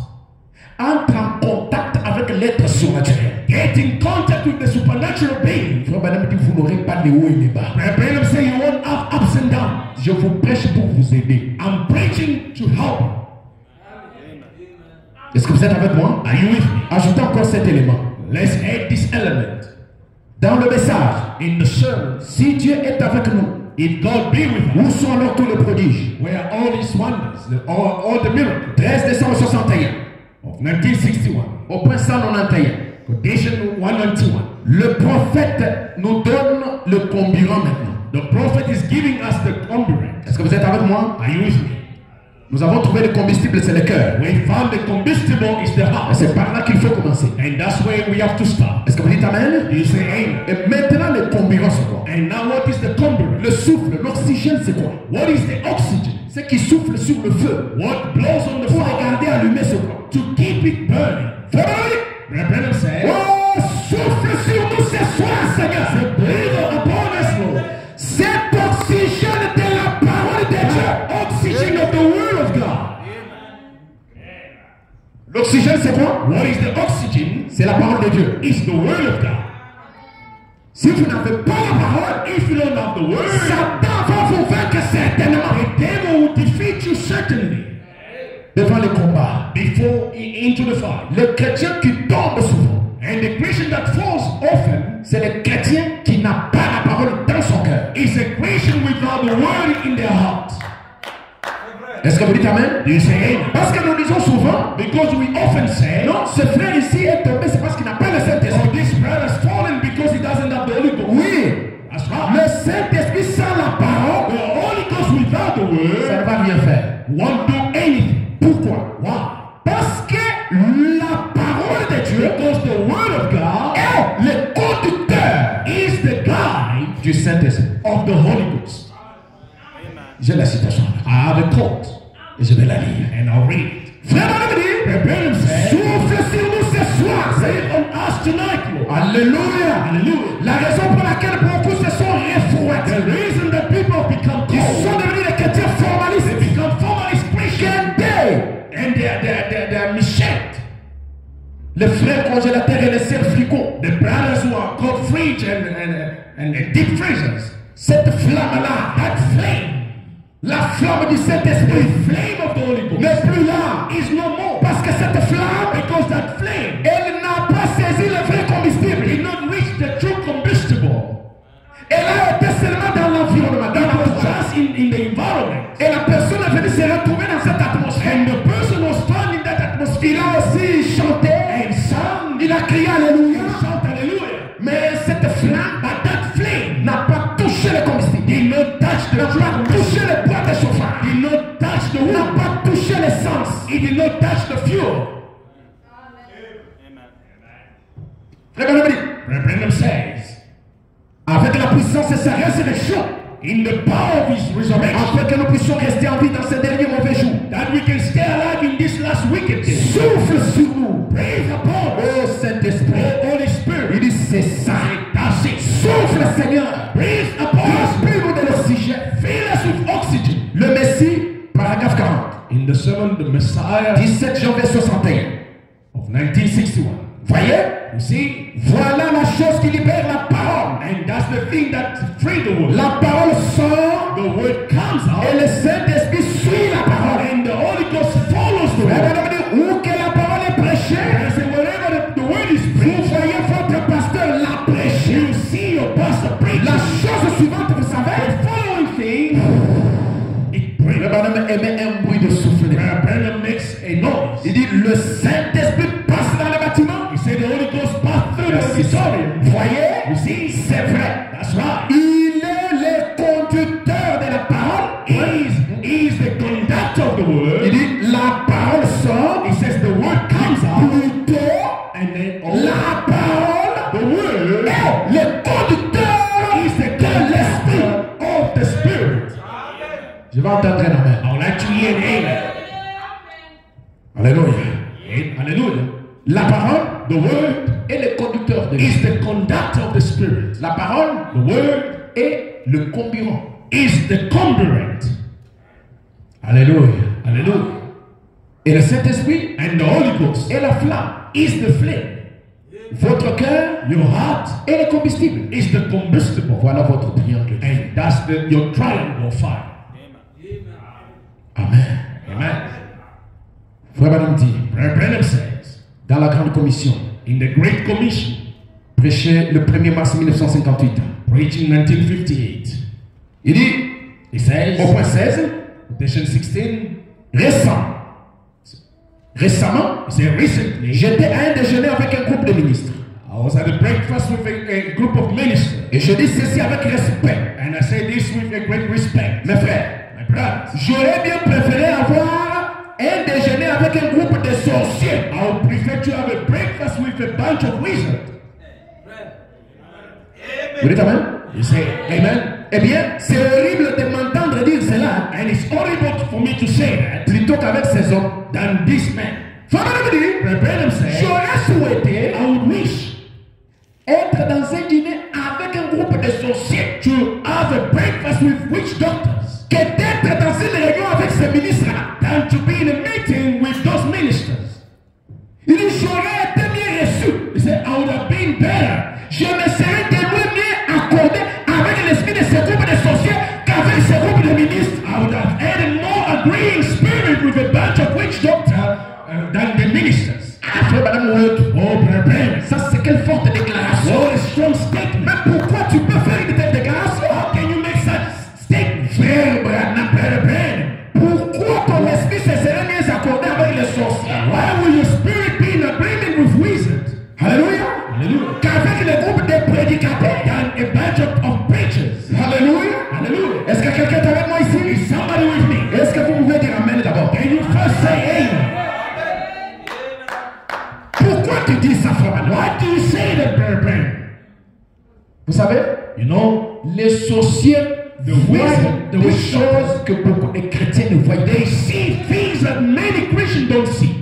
Speaker 2: entre en contact avec l'être surnaturel, get in contact with the supernatural being, Frère Branham dit, vous n'aurez pas les hauts et les bas. Frère Branham say you won't have ups and downs. Je vous prêche pour vous aider. I'm preaching to help. Est-ce que vous êtes avec moi? Are you with me? Ajoutez encore cet élément. Let's add this element. Dans le message, in the sermon, si Dieu est avec nous, if God be with us, où sont alors tous les prodiges? Where are all these wonders, all the miracles? 13 décembre 61 of 1961, au point 191, quotation 191. Le prophète nous donne le comburant maintenant. The prophet is giving us the comburant. Est-ce que vous êtes avec moi? Are you with me? Nous avons trouvé le combustible, c'est le cœur. We found the combustible is the heart. C'est par là qu'il faut commencer. And that's where we have to start. Est-ce que vous dites amen? You say amen. Et maintenant le comburant c'est quoi? And now what is the comburant? Le souffle, l'oxygène c'est quoi? What is the oxygen? C'est qui souffle sur le feu. What blows on the fire? Pour regarder allumer ce quoi? To keep it burning. Brother said, oh, souffle sur nous ce soir, Seigneur. C'est breathe upon us, Lord. Cet oxygène de la parole de Dieu. Oxygen of the word of God. L'oxygène c'est quoi? What is the oxygen? C'est la parole de Dieu. It's the word of God. Si vous n'avez pas la parole, if you don't have the word, Satan va vous vaincre certainement. The devil will defeat you certainly. Devant les combats, before into the fight. Le chrétien qui tombe souvent, and the Christian that falls often, c'est le chrétien qui n'a pas la parole dans son cœur. Is a Christian without the word in their heart. Est-ce que vous dites amen? Do you say amen? Parce que nous disons souvent, because we often say, non, ce frère ici est tombé, c'est parce qu'il n'a pas le Saint-Esprit. Oh, this brother has fallen because he doesn't have the Holy Ghost. Oui. That's right. Le Saint-Esprit sans la parole, the Holy Ghost without the word, ça ne va rien faire. Won't do anything. Pourquoi? Why? Parce que la parole de Dieu, because the word of God, est le conducteur, is the guide du Saint-Esprit, of the Holy Ghost. J'ai la citation. I have a quote. Et je vais la lire. And I'll read it. Frère Branham dit, souffle sur nous ce soir. Say it on us tonight, Lord. Alléluia. Alléluia. La raison pour laquelle beaucoup se sont refroidis. The reason that people become cold. Ils sont devenus des chrétiens formalistes. They become formalist Christians. And they're Michette. Les frères congélateurs et les sœurs frigo. The brothers who are called fridge and deep freezers. Cette flamme-là, that flame, la flamme du Saint-Esprit, flame of the Holy Ghost, n'est plus là, is no more. Parce que alléluia.
Speaker 1: Shout hallelujah.
Speaker 2: Mais cette flamme,
Speaker 1: But that flame
Speaker 2: n'a pas touché le combustible.
Speaker 1: did not touch the
Speaker 2: N'a pas touché le bois de chauffage.
Speaker 1: did not touch the
Speaker 2: N'a
Speaker 1: wood.
Speaker 2: pas touché l'essence.
Speaker 1: It did not touch the fuel.
Speaker 2: Frère Branham,
Speaker 1: Branham says,
Speaker 2: avec la puissance de sa résurrection,
Speaker 1: in the power of his resurrection,
Speaker 2: afin que nous puissions rester en vie dans ces derniers mauvais jours,
Speaker 1: that we can stay alive in this last wicked day.
Speaker 2: souffle sur nous.
Speaker 1: Breathe upon us,
Speaker 2: Oh Saint-Esprit,
Speaker 1: oh Holy
Speaker 2: il
Speaker 1: Spirit.
Speaker 2: dit c'est ça.
Speaker 1: That's it.
Speaker 2: Souffle Seigneur.
Speaker 1: Breathe upon us.
Speaker 2: Remplis-nous de l'oxygène.
Speaker 1: Fill us with oxygen.
Speaker 2: Le Messie, paragraphe 40,
Speaker 1: In the sermon, the Messiah
Speaker 2: 17 janvier 61.
Speaker 1: of 1961.
Speaker 2: Voyez,
Speaker 1: You see,
Speaker 2: voilà la chose qui libère la parole.
Speaker 1: and that's the thing that frees the world.
Speaker 2: La parole sort
Speaker 1: The word comes
Speaker 2: et
Speaker 1: out,
Speaker 2: le Saint-Esprit suit la parole.
Speaker 1: and the Holy Ghost follows the
Speaker 2: Frère
Speaker 1: word.
Speaker 2: Branham dit, où que la parole est prêchée,
Speaker 1: And I say, wherever the word is
Speaker 2: vous
Speaker 1: preached,
Speaker 2: voyez votre pasteur la prêcher.
Speaker 1: you see your pastor preach.
Speaker 2: La chose suivante, vous savez,
Speaker 1: The following thing, it brings.
Speaker 2: Frère Branham émet un bruit de souffle.
Speaker 1: Branham makes a noise.
Speaker 2: Il dit, le Saint-Esprit passe dans le bâtiment.
Speaker 1: He said the Holy Ghost passed through the
Speaker 2: Merci.
Speaker 1: auditorium.
Speaker 2: Voyez,
Speaker 1: You see,
Speaker 2: c'est vrai.
Speaker 1: that's right.
Speaker 2: Il est le conducteur de la parole.
Speaker 1: He is the conductor of the
Speaker 2: Il
Speaker 1: word.
Speaker 2: dit, la parole sort.
Speaker 1: He says the word comes out,
Speaker 2: Plutôt,
Speaker 1: and then
Speaker 2: la parole
Speaker 1: the word
Speaker 2: est le conducteur
Speaker 1: is the
Speaker 2: de l'esprit.
Speaker 1: conductor of the spirit.
Speaker 2: Je vais entendre un amen.
Speaker 1: I would like to hear an amen.
Speaker 2: Alléluia.
Speaker 1: Hallelujah.
Speaker 2: La parole
Speaker 1: The word
Speaker 2: est le conducteur de
Speaker 1: is
Speaker 2: l'esprit.
Speaker 1: the conductor of the spirit.
Speaker 2: La parole
Speaker 1: The word
Speaker 2: est le comburant.
Speaker 1: is the comburant.
Speaker 2: Alléluia.
Speaker 1: Hallelujah.
Speaker 2: Et le Saint-Esprit
Speaker 1: And the Holy Ghost
Speaker 2: est la flamme.
Speaker 1: is the flame.
Speaker 2: Votre cœur
Speaker 1: Your heart
Speaker 2: est le combustible.
Speaker 1: is the combustible.
Speaker 2: Voilà votre triangle.
Speaker 1: And that's your triangle of fire.
Speaker 2: Amen.
Speaker 1: Amen.
Speaker 2: Frère Branham dit,
Speaker 1: Branham says,
Speaker 2: dans la Grande Commission,
Speaker 1: in the Great Commission,
Speaker 2: prêché le 1er mars 1958,
Speaker 1: preaching 1958,
Speaker 2: il dit,
Speaker 1: he says,
Speaker 2: au point 16,
Speaker 1: Quotation 16,
Speaker 2: récemment,
Speaker 1: he said, recently,
Speaker 2: j'étais à un déjeuner avec un groupe de ministres.
Speaker 1: I was at a breakfast with a group of ministers,
Speaker 2: Et je dis ceci avec respect.
Speaker 1: and I say this with a great respect.
Speaker 2: Mes frères,
Speaker 1: My brothers,
Speaker 2: j'aurais bien préféré avoir un déjeuner avec un groupe de sorciers.
Speaker 1: I would prefer to have a breakfast with a bunch of wizards.
Speaker 2: Vous dites amen?
Speaker 1: You say, amen.
Speaker 2: Eh bien, c'est horrible de m'entendre dire cela
Speaker 1: And it's horrible for me to say that
Speaker 2: plutôt qu'avec ces hommes.
Speaker 1: than this man.
Speaker 2: Frère Branham dit,
Speaker 1: Branham said,
Speaker 2: j'aurais souhaité
Speaker 1: I would wish
Speaker 2: être dans un dîner avec un groupe de sorciers
Speaker 1: to have a breakfast with witch doctors
Speaker 2: que d'être dans une réunion avec ces ministres-là.
Speaker 1: than to be in a meeting with those ministers.
Speaker 2: Il dit, j'aurais été mieux reçu.
Speaker 1: He said, I would have been better.
Speaker 2: Je me serais de loin mieux accordé avec l'esprit de ce groupe de sorciers qu'avec ce groupe de ministres.
Speaker 1: I would have had a more agreeing spirit with a bunch of witch doctors than the ministers.
Speaker 2: Ah, frère Madame Wood,
Speaker 1: Oh, Branham,
Speaker 2: ça c'est quelle forte déclaration.
Speaker 1: what a strong statement.
Speaker 2: Mais pourquoi tu peux faire une telle déclaration?
Speaker 1: How can you make such statement?
Speaker 2: Frère Branham,
Speaker 1: Branham,
Speaker 2: pourquoi ton esprit se serait mieux accordé avec les sorciers?
Speaker 1: why will your spirit be in agreement with wizards?
Speaker 2: Alléluia.
Speaker 1: Hallelujah.
Speaker 2: Qu'avec le groupe des prédicateurs.
Speaker 1: Than a bunch of preachers.
Speaker 2: Alléluia.
Speaker 1: Hallelujah.
Speaker 2: Est-ce que quelqu'un est avec moi ici?
Speaker 1: Is somebody with me?
Speaker 2: Est-ce que vous pouvez dire amen d'abord?
Speaker 1: Can you first say amen?
Speaker 2: Pourquoi tu dis ça, frère Branham?
Speaker 1: Why do you say that, Branham?
Speaker 2: Vous savez,
Speaker 1: You know,
Speaker 2: les sorciers voient
Speaker 1: wizard, the
Speaker 2: des
Speaker 1: witch
Speaker 2: choses que beaucoup de chrétiens ne voient
Speaker 1: they
Speaker 2: pas.
Speaker 1: see things that many Christians don't see.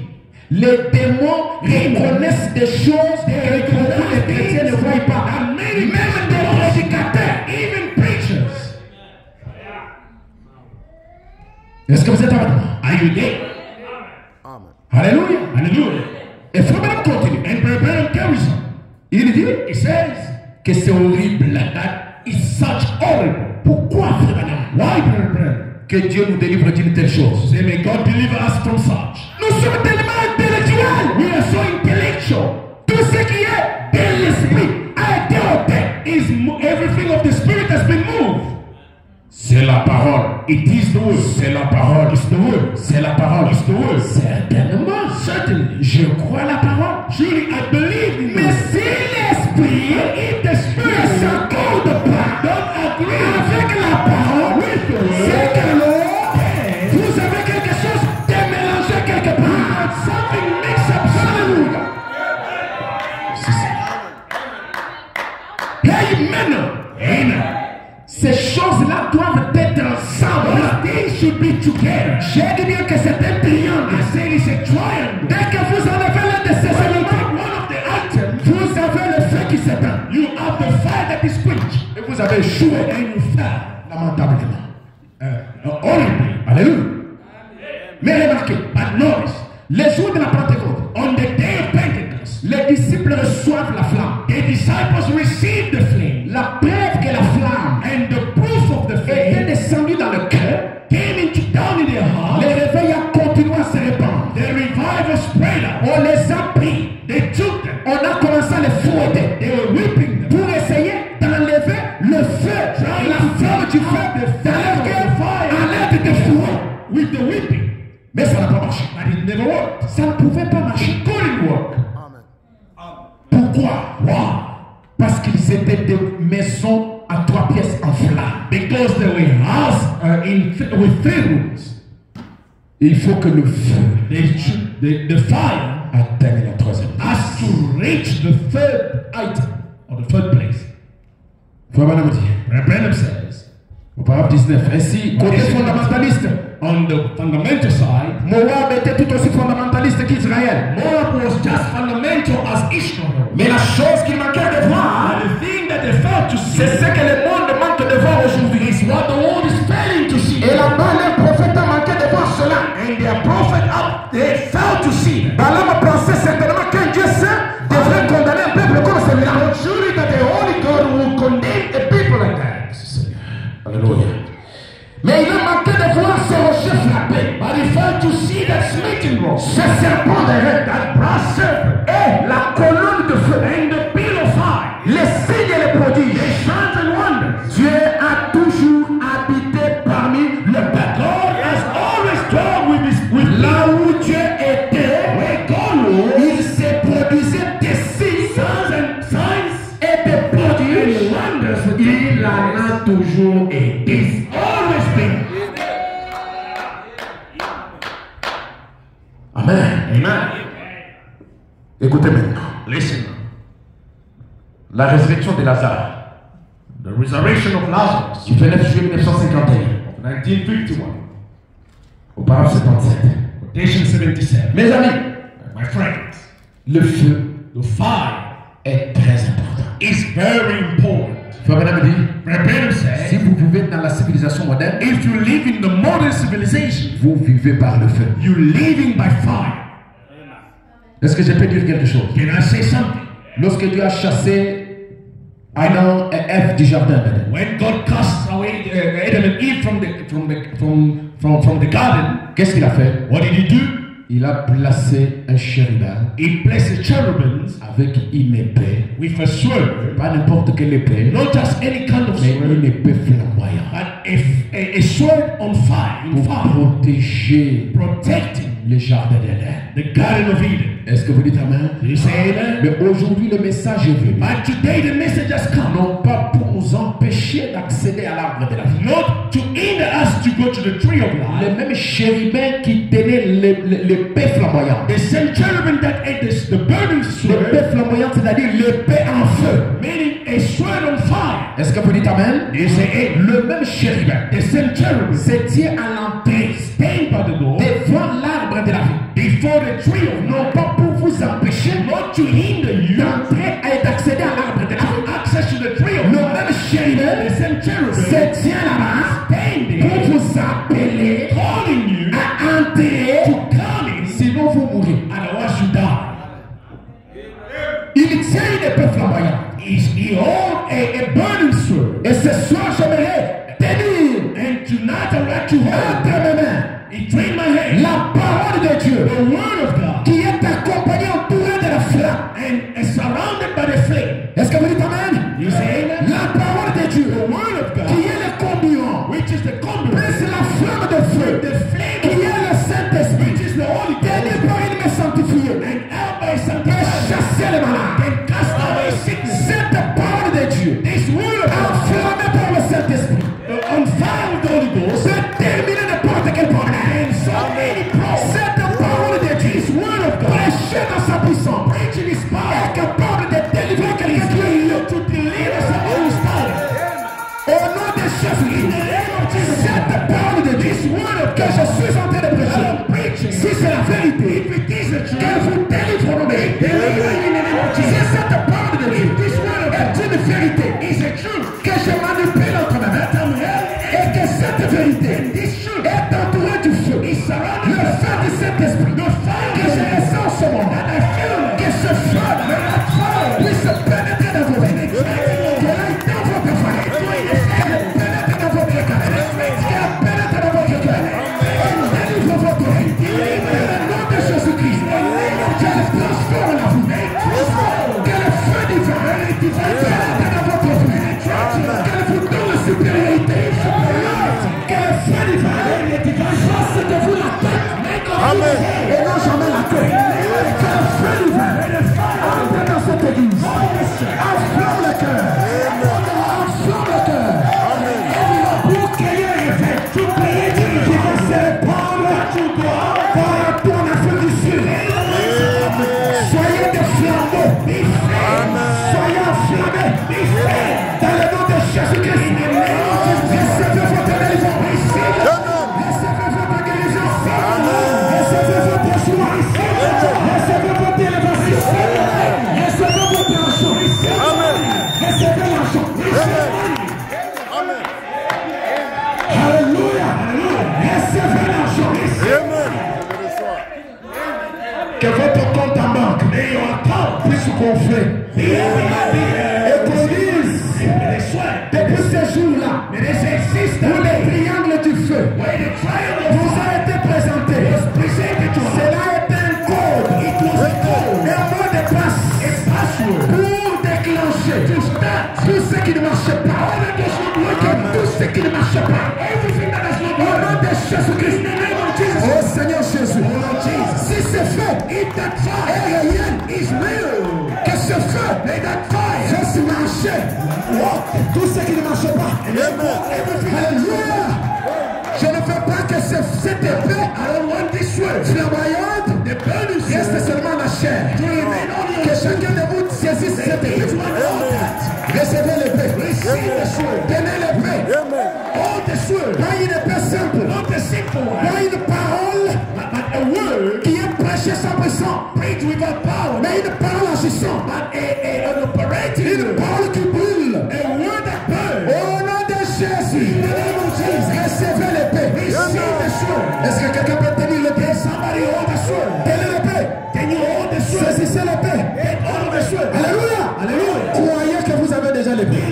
Speaker 2: Les démons reconnaissent des choses que beaucoup de chrétiens ne voient pas.
Speaker 1: And many
Speaker 2: Même des prédicateurs.
Speaker 1: even preachers.
Speaker 2: Est-ce que vous êtes avec moi?
Speaker 1: Are you there?
Speaker 2: Alléluia.
Speaker 1: Hallelujah.
Speaker 2: Et frère Branham continue.
Speaker 1: And Branham carries on.
Speaker 2: Il dit
Speaker 1: He says
Speaker 2: que c'est horrible.
Speaker 1: that it's such horrible.
Speaker 2: Pourquoi, frère Branham?
Speaker 1: Why, Branham?
Speaker 2: Que Dieu nous délivre d'une telle chose.
Speaker 1: Say, may God deliver us from such.
Speaker 2: Nous sommes tellement intellectuels.
Speaker 1: We are so intellectual.
Speaker 2: Tout ce qui est de l'esprit a été ôté.
Speaker 1: Everything of the spirit has been moved.
Speaker 2: C'est la parole.
Speaker 1: It is the word.
Speaker 2: C'est la parole.
Speaker 1: It's the word.
Speaker 2: C'est la parole.
Speaker 1: It's the word.
Speaker 2: Certainement.
Speaker 1: Certainly.
Speaker 2: Je crois la parole.
Speaker 1: Surely I believe in
Speaker 2: Mais
Speaker 1: it.
Speaker 2: Something mixed up. Hallelujah. Amen. Amen. Ces choses-là doivent être ensemble. Things should be together. J'ai dit bien que c'est un triangle. I said it's a triangle. Dès que vous enlevez l'un de ces éléments, one of the items, vous avez le feu qui s'éteint. You have the fire that is quenched. Et vous avez échoué et you fell. Lamentablement. Horribly. Alléluia. Mais remarquez, but notice, les jours de la Pentecôte, on the day of Pentecost, les disciples reçoivent la flamme. The disciples received the flame. La preuve que la flamme and the proof of the flame était descendue dans le cœur, came down in their heart. Le réveil a continué à se répandre. The revival spread out. On les a pris. They took them. On a commencé à les fouetter. They were whipping them. Pour essayer d'enlever le feu, la flamme du feu, dans leur cœur, à l'aide de fouet. With the whipping. Mais ça n'a pas marché. But it never worked. Ça ne pouvait pas marcher. It couldn't work. Pourquoi? Wow. Parce qu'ils étaient des maisons à 3 pièces en flammes. Because they were houses with 3 rooms. Il faut que le feu, the fire, atteigne la 3e place. Has to reach the 3rd item or the 3rd place. Frère Branham dit. Branham says. Au paragraphe 19. Ainsi, côté fondamentaliste. On the fundamental side, Moab était tout aussi fondamentaliste qu'Israël. Moab was just fundamental as Israel. Mais la chose qu'il manquait de voir, the thing that they failed to see, c'est ce que le monde manque de voir aujourd'hui. Is what the world is failing to see. Et là-bas, les prophètes ont manqué de voir cela. And their prophet they failed to see. Balaam pensait certainement qu'un Dieu saint devrait condamner un peuple comme celui-là. Surely that the Holy God will condemn a people like that. Alléluia. Mais il a manqué de voir ce rocher frappé. But he failed to see that smitten rock. Ce serpent de that brass serpent. Et la colonne de feu. And the pillar of fire. Les signes et les prodiges. The signs and wonders. Dieu a toujours habité parmi le peuple. God has always dwelt with là où Dieu était. Where God was. Il s'est produisé des signes et des prodiges. And wonders. Il en a toujours été. Amen. Amen. Écoutez maintenant. Listen. La résurrection de Lazare. The resurrection of Lazarus. Du 29 juillet 1951. 1951. Au paragraphe 77. Quotation 77. Mes amis. My friends. Le feu. The fire. Est très important. It's very important. Si vous vivez dans la civilisation moderne, if you live in the modern civilization, vous vivez par le feu. You living by fire. Est-ce que je peux dire quelque chose? Can I say something? Lorsque Dieu a chassé Adam et Ève du jardin, when God cast away Adam and Eve from the garden, qu'est-ce qu'il a fait? What did he do? Il a placé un chérubin. He placed a cherubim avec une épée. With a sword. Pas n'importe quelle épée. Not just any kind of sword. Mais une épée flamboyante. But a sword on fire. Pour protéger. Protecting le jardin d'Éden. The Garden of Eden. Est-ce que vous dites amen? You say amen? Mais aujourd'hui le message est venu. But today the message has come. Non pas pour nous empêcher d'accéder à l'arbre de la vie. Not to hinder us to go to the tree of life. Le même chérubin qui tenait l'épée flamboyante. The same cherubim that ate the burning sword. L'épée flamboyante, c'est-à-dire l'épée en feu. Meaning a sword on fire. Est-ce que vous dites amen? You say amen. Le même chérubin. The same cherubim. Se tient à l'entrée. Stand by the door. Devant l'arbre de la vie. Before the tree of life. Non pas pour vous empêcher. Not to hinder you. D'entrer et d'accéder à l'arbre de la vie. Access to the tree of life. Le même chérubin. The same cherubim. Se tient là-bas. Standing. Pour vous appeler. Calling you. À entrer. To come in. Sinon vous mourrez. Otherwise you die. Il tient une épée flamboyante. He holds a burning sword. Et ce soir j'aimerais tenir. And tonight I would like to hold mes mains. He trained my hand. La parole de Dieu. The word of God. Qui est accompagnée entourée de la flamme. And surrounded by the flame. Est-ce que vous dites amen? You say amen. La parole de Dieu. The word of God. Qui est le communion. Which is the communion. C'est la flamme de feu. The flame. Qui est le Saint-Esprit. Which is the Holy Ghost. Tenez par il me sanctifier. And help by sanctifier. Et chasser les malades. And cast away sickness. Cette parole de Dieu. This word Que le transforme la vie. Que le feu divin pénètre dans votre vie. Que vous donne la supériorité. Que le feu divin fasse de vous la tête. Et non jamais la tête. Que le feu divin entre dans cette église. Enflamme le cœur. Enflamme le cœur. Pour qu'il y ait un effet. Qui va se répandre dans la bonne Afrique du Sud. Soyez des flambeaux. Soyez enflammés. Dans le nom de Jésus-Christ. Recevez votre délivrance. Recevez votre guérison. Recevez votre joie. Recevez votre élévation. Recevez votre argent. Recevez l'argent. Alléluia. Recevez l'argent. Que votre compte en banque puisse gonfler. Et qu'on dise, depuis ces jours-là, où les triangles du feu vous a été présenté. Cela est un code, un mot de passe pour déclencher tout ce qui ne marche pas. Tout ce qui ne marche pas. Au nom de Jésus-Christ. Oh Seigneur Jésus. Si ce feu est réel, que ce feu fasse marcher tout ce qui ne marche pas. Alléluia. Je ne veux pas que cette épée flamboyante reste seulement la chair. Que chacun de vous saisisse cette épée. Recevez l'épée. Tenez l'épée. Pas une épée simple. Pas une parole qui est prêchée sans puissance. Mais une parole agissante. Une parole qui brûle. Au nom de Jésus. Recevez l'épée. Est-ce que quelqu'un peut tenir l'épée? Tenez l'épée. Saisissez l'épée. Alléluia. Croyez que vous avez déjà l'épée.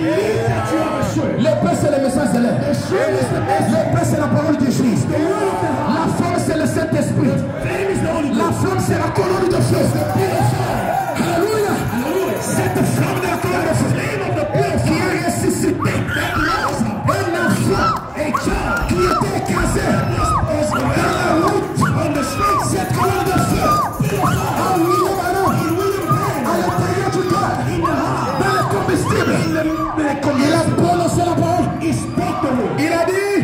Speaker 2: L'épée c'est le message de l'air. L'épée c'est la parole du Christ. La flamme c'est le Saint-Esprit. La flamme c'est la colonne de feu. Alléluia. Cette flamme de la colonne de feu qui a ressuscité un enfant qui était écrasé dans la route. Cette colonne de feu à l'intérieur du corps, dans le combustible, il a prononcé la parole. Il a dit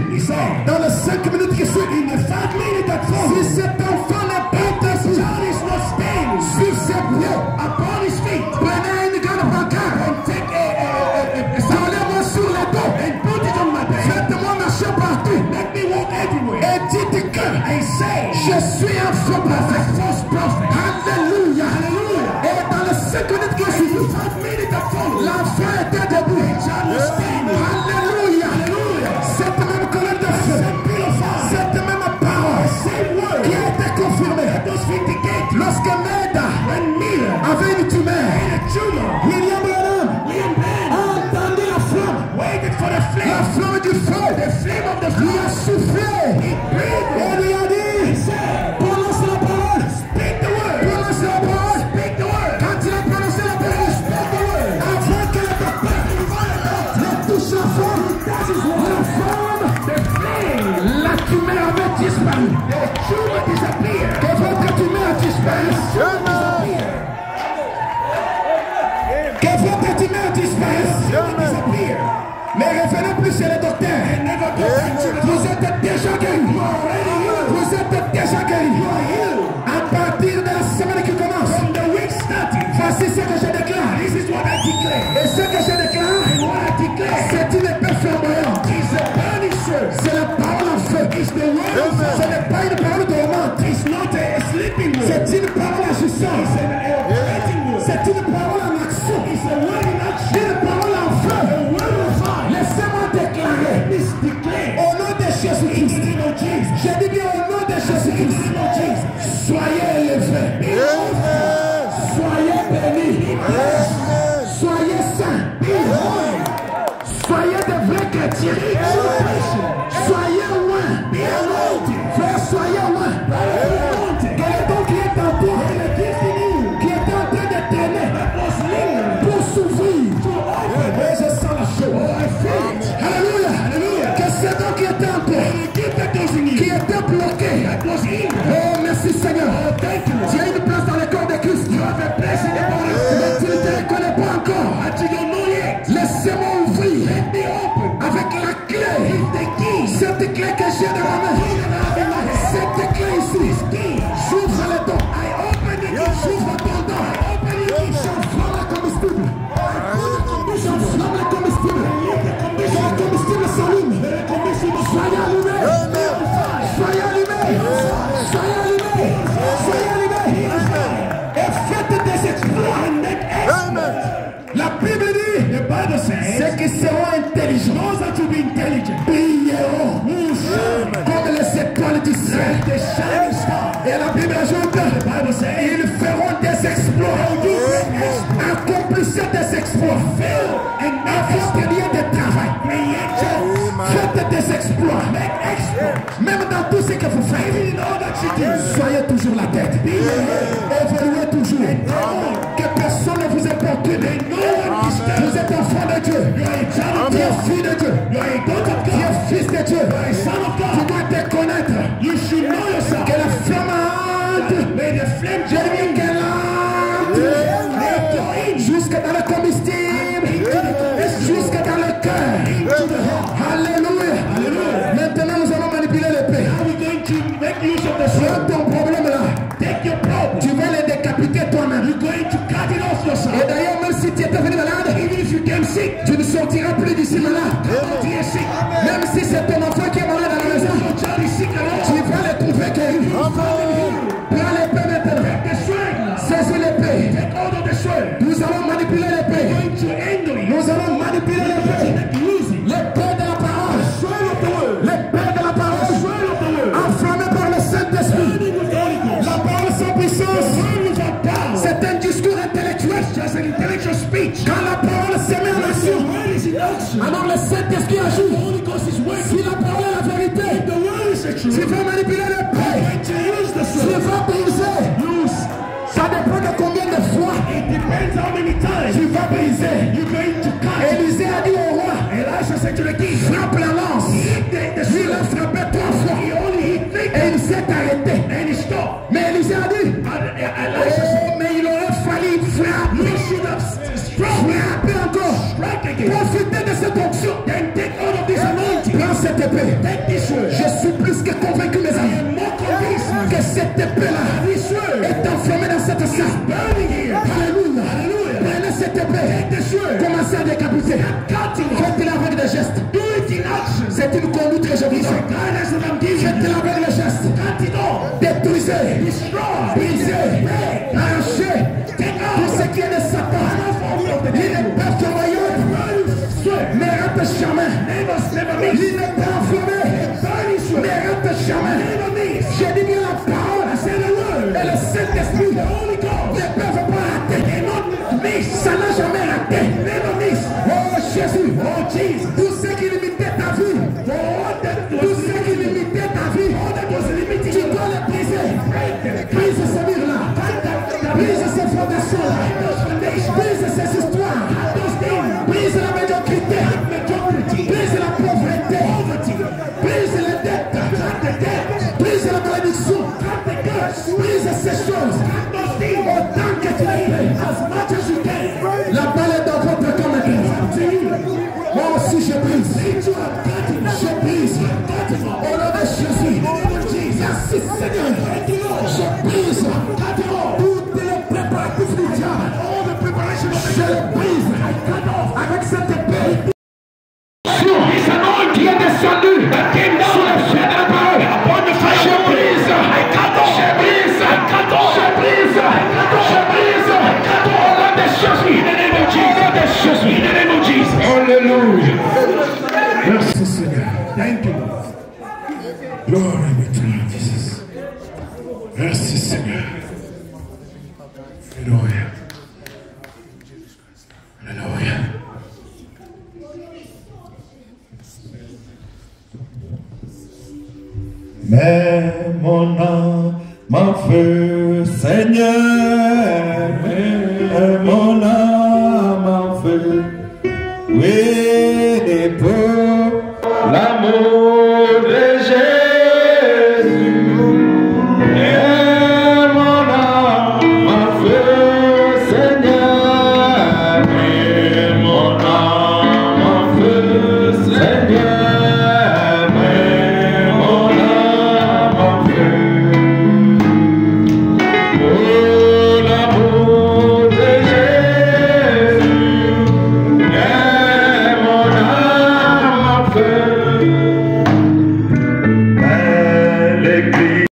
Speaker 2: dans les 5 minutes qui suivent, si cet enfant n'est pas sur ses pieds, prenez une grande pancarte, allez-moi sur le dos, faites-moi marcher partout, et dites que je suis un faux prophète. Alléluia. Et dans les 5 minutes qui suivent, l'enfant était debout. Alléluia. Cette même colonne de feu, cette même parole qui a été confirmée lorsque Meda avait une tumeur. William Branham a entendu la flamme du feu, lui a soufflé et lui a dit, prononce la parole. Prononce la parole. Quand il a prononcé la parole, avant que le docteur ne touche la femme, la tumeur avait disparu. Que votre tumeur a disparu. Que votre tumeur disparaisse. Mais revenez plus chez le docteur. Vous êtes déjà guéri. Vous êtes déjà guéri. À partir de la semaine qui commence, voici ce que je déclare. Et ce que je déclare, c'est une épée flamboyante. C'est la parole en feu. Ce n'est pas une parole dormante. C'est une parole agissante. C'est une parole en action. Une parole en feu. Laissez-moi déclarer au nom de Jésus-Christ. Je dis bien au nom de Jésus-Christ. Soyez élevés. Soyez bénis. Soyez saints. Soyez de vrais chrétiens. Soyez loin. Frère, soyez loin. Quel est ton qui est en toi? intelligents. Those that will be intelligent. Brilleront comme les étoiles du ciel. Des shining stars. Et la Bible ajoute, ils feront des exploits. Accomplissez des exploits. Un atelier de travail. Faites des exploits. Même dans tout ce que vous faites, soyez toujours la tête. Évoluez toujours. Que personne ne vous importune. Vous êtes enfant de Dieu. Tu es fille de Dieu. Tu es fils de Dieu. Tu dois te connaître. Que la flamme jusqu'à dans le combustible, jusqu'à dans le cœur. Alléluia. Maintenant nous allons manipuler l'épée. Prends ton problème là. Tu vas le décapiter toi-même. Et d'ailleurs, même si tu étais venu malade, tu ne sortiras plus d'ici malade. Même si c'est ton enfant qui est malade à la maison, tu vas le trouver guéri. Prends l'épée maintenant. Saisis l'épée. Nous allons manipuler l'épée. Nous allons manipuler l'épée. L'épée de la parole. L'épée de la parole. Enflammée par le Saint-Esprit. La parole sans puissance. C'est un discours intellectuel. Quand la parole se met en action, alors le Saint-Esprit agit. Si la parole est la vérité, tu vas manipuler l'épée. Tu vas briser. Ça dépend de combien de fois. Tu vas briser. Élisée a dit au roi, frappe la lance. Lui l'a frappé 3 fois. Et il s'est arrêté. Mais Élisée a dit, oh, mais il aurait fallu frapper. Frapper encore. Profitez de cette onction. Prends cette épée. Je suis plus que convaincu, mes amis, que cette épée-là est enflammée dans cette salle. Alléluia. Prenez cette épée. Commencez à décapiter. Faites-la avec des gestes. C'est une conduite que je vous donne. Faites-la avec les gestes. Détruisez. Brisez. Arrachez. Tout ce qui est de Satan. Il n'est pas flamboyant. Ne rate jamais. Il n'est pas enflammé. Ne rate jamais. J'ai dit bien la parole. Et le Saint-Esprit ne peuvent pas rater. Ça n'a jamais raté. Oh Jésus. Tout ce qui limitait ta vie. Tout ce qui limitait ta vie. Tu dois le briser. Brise ce mur-là. Brise ces fondations-là. Brise ces histoires. Brise la médiocrité. Brise la pauvreté. Brise les dettes. Brise la malédiction. Brise ces choses. Autant que tu l'as. La balle est dans votre camp maintenant. Moi aussi je brise. Je brise. Au nom de Jésus. Merci Seigneur. Je brise. Toutes les préparatifs du diable. Je les brise. Avec cette épée. Qui est descendu sur le fait de la parole. Je brise. Je brise. Je brise. Je brise. Au nom de Jésus. Au nom de Jésus. Alléluia. Merci Seigneur. Thank you. Glory be to Jesus. Merci Seigneur. Alléluia. Alléluia.
Speaker 3: Mais mon âme, mon feu, Seigneur, mais mon âme.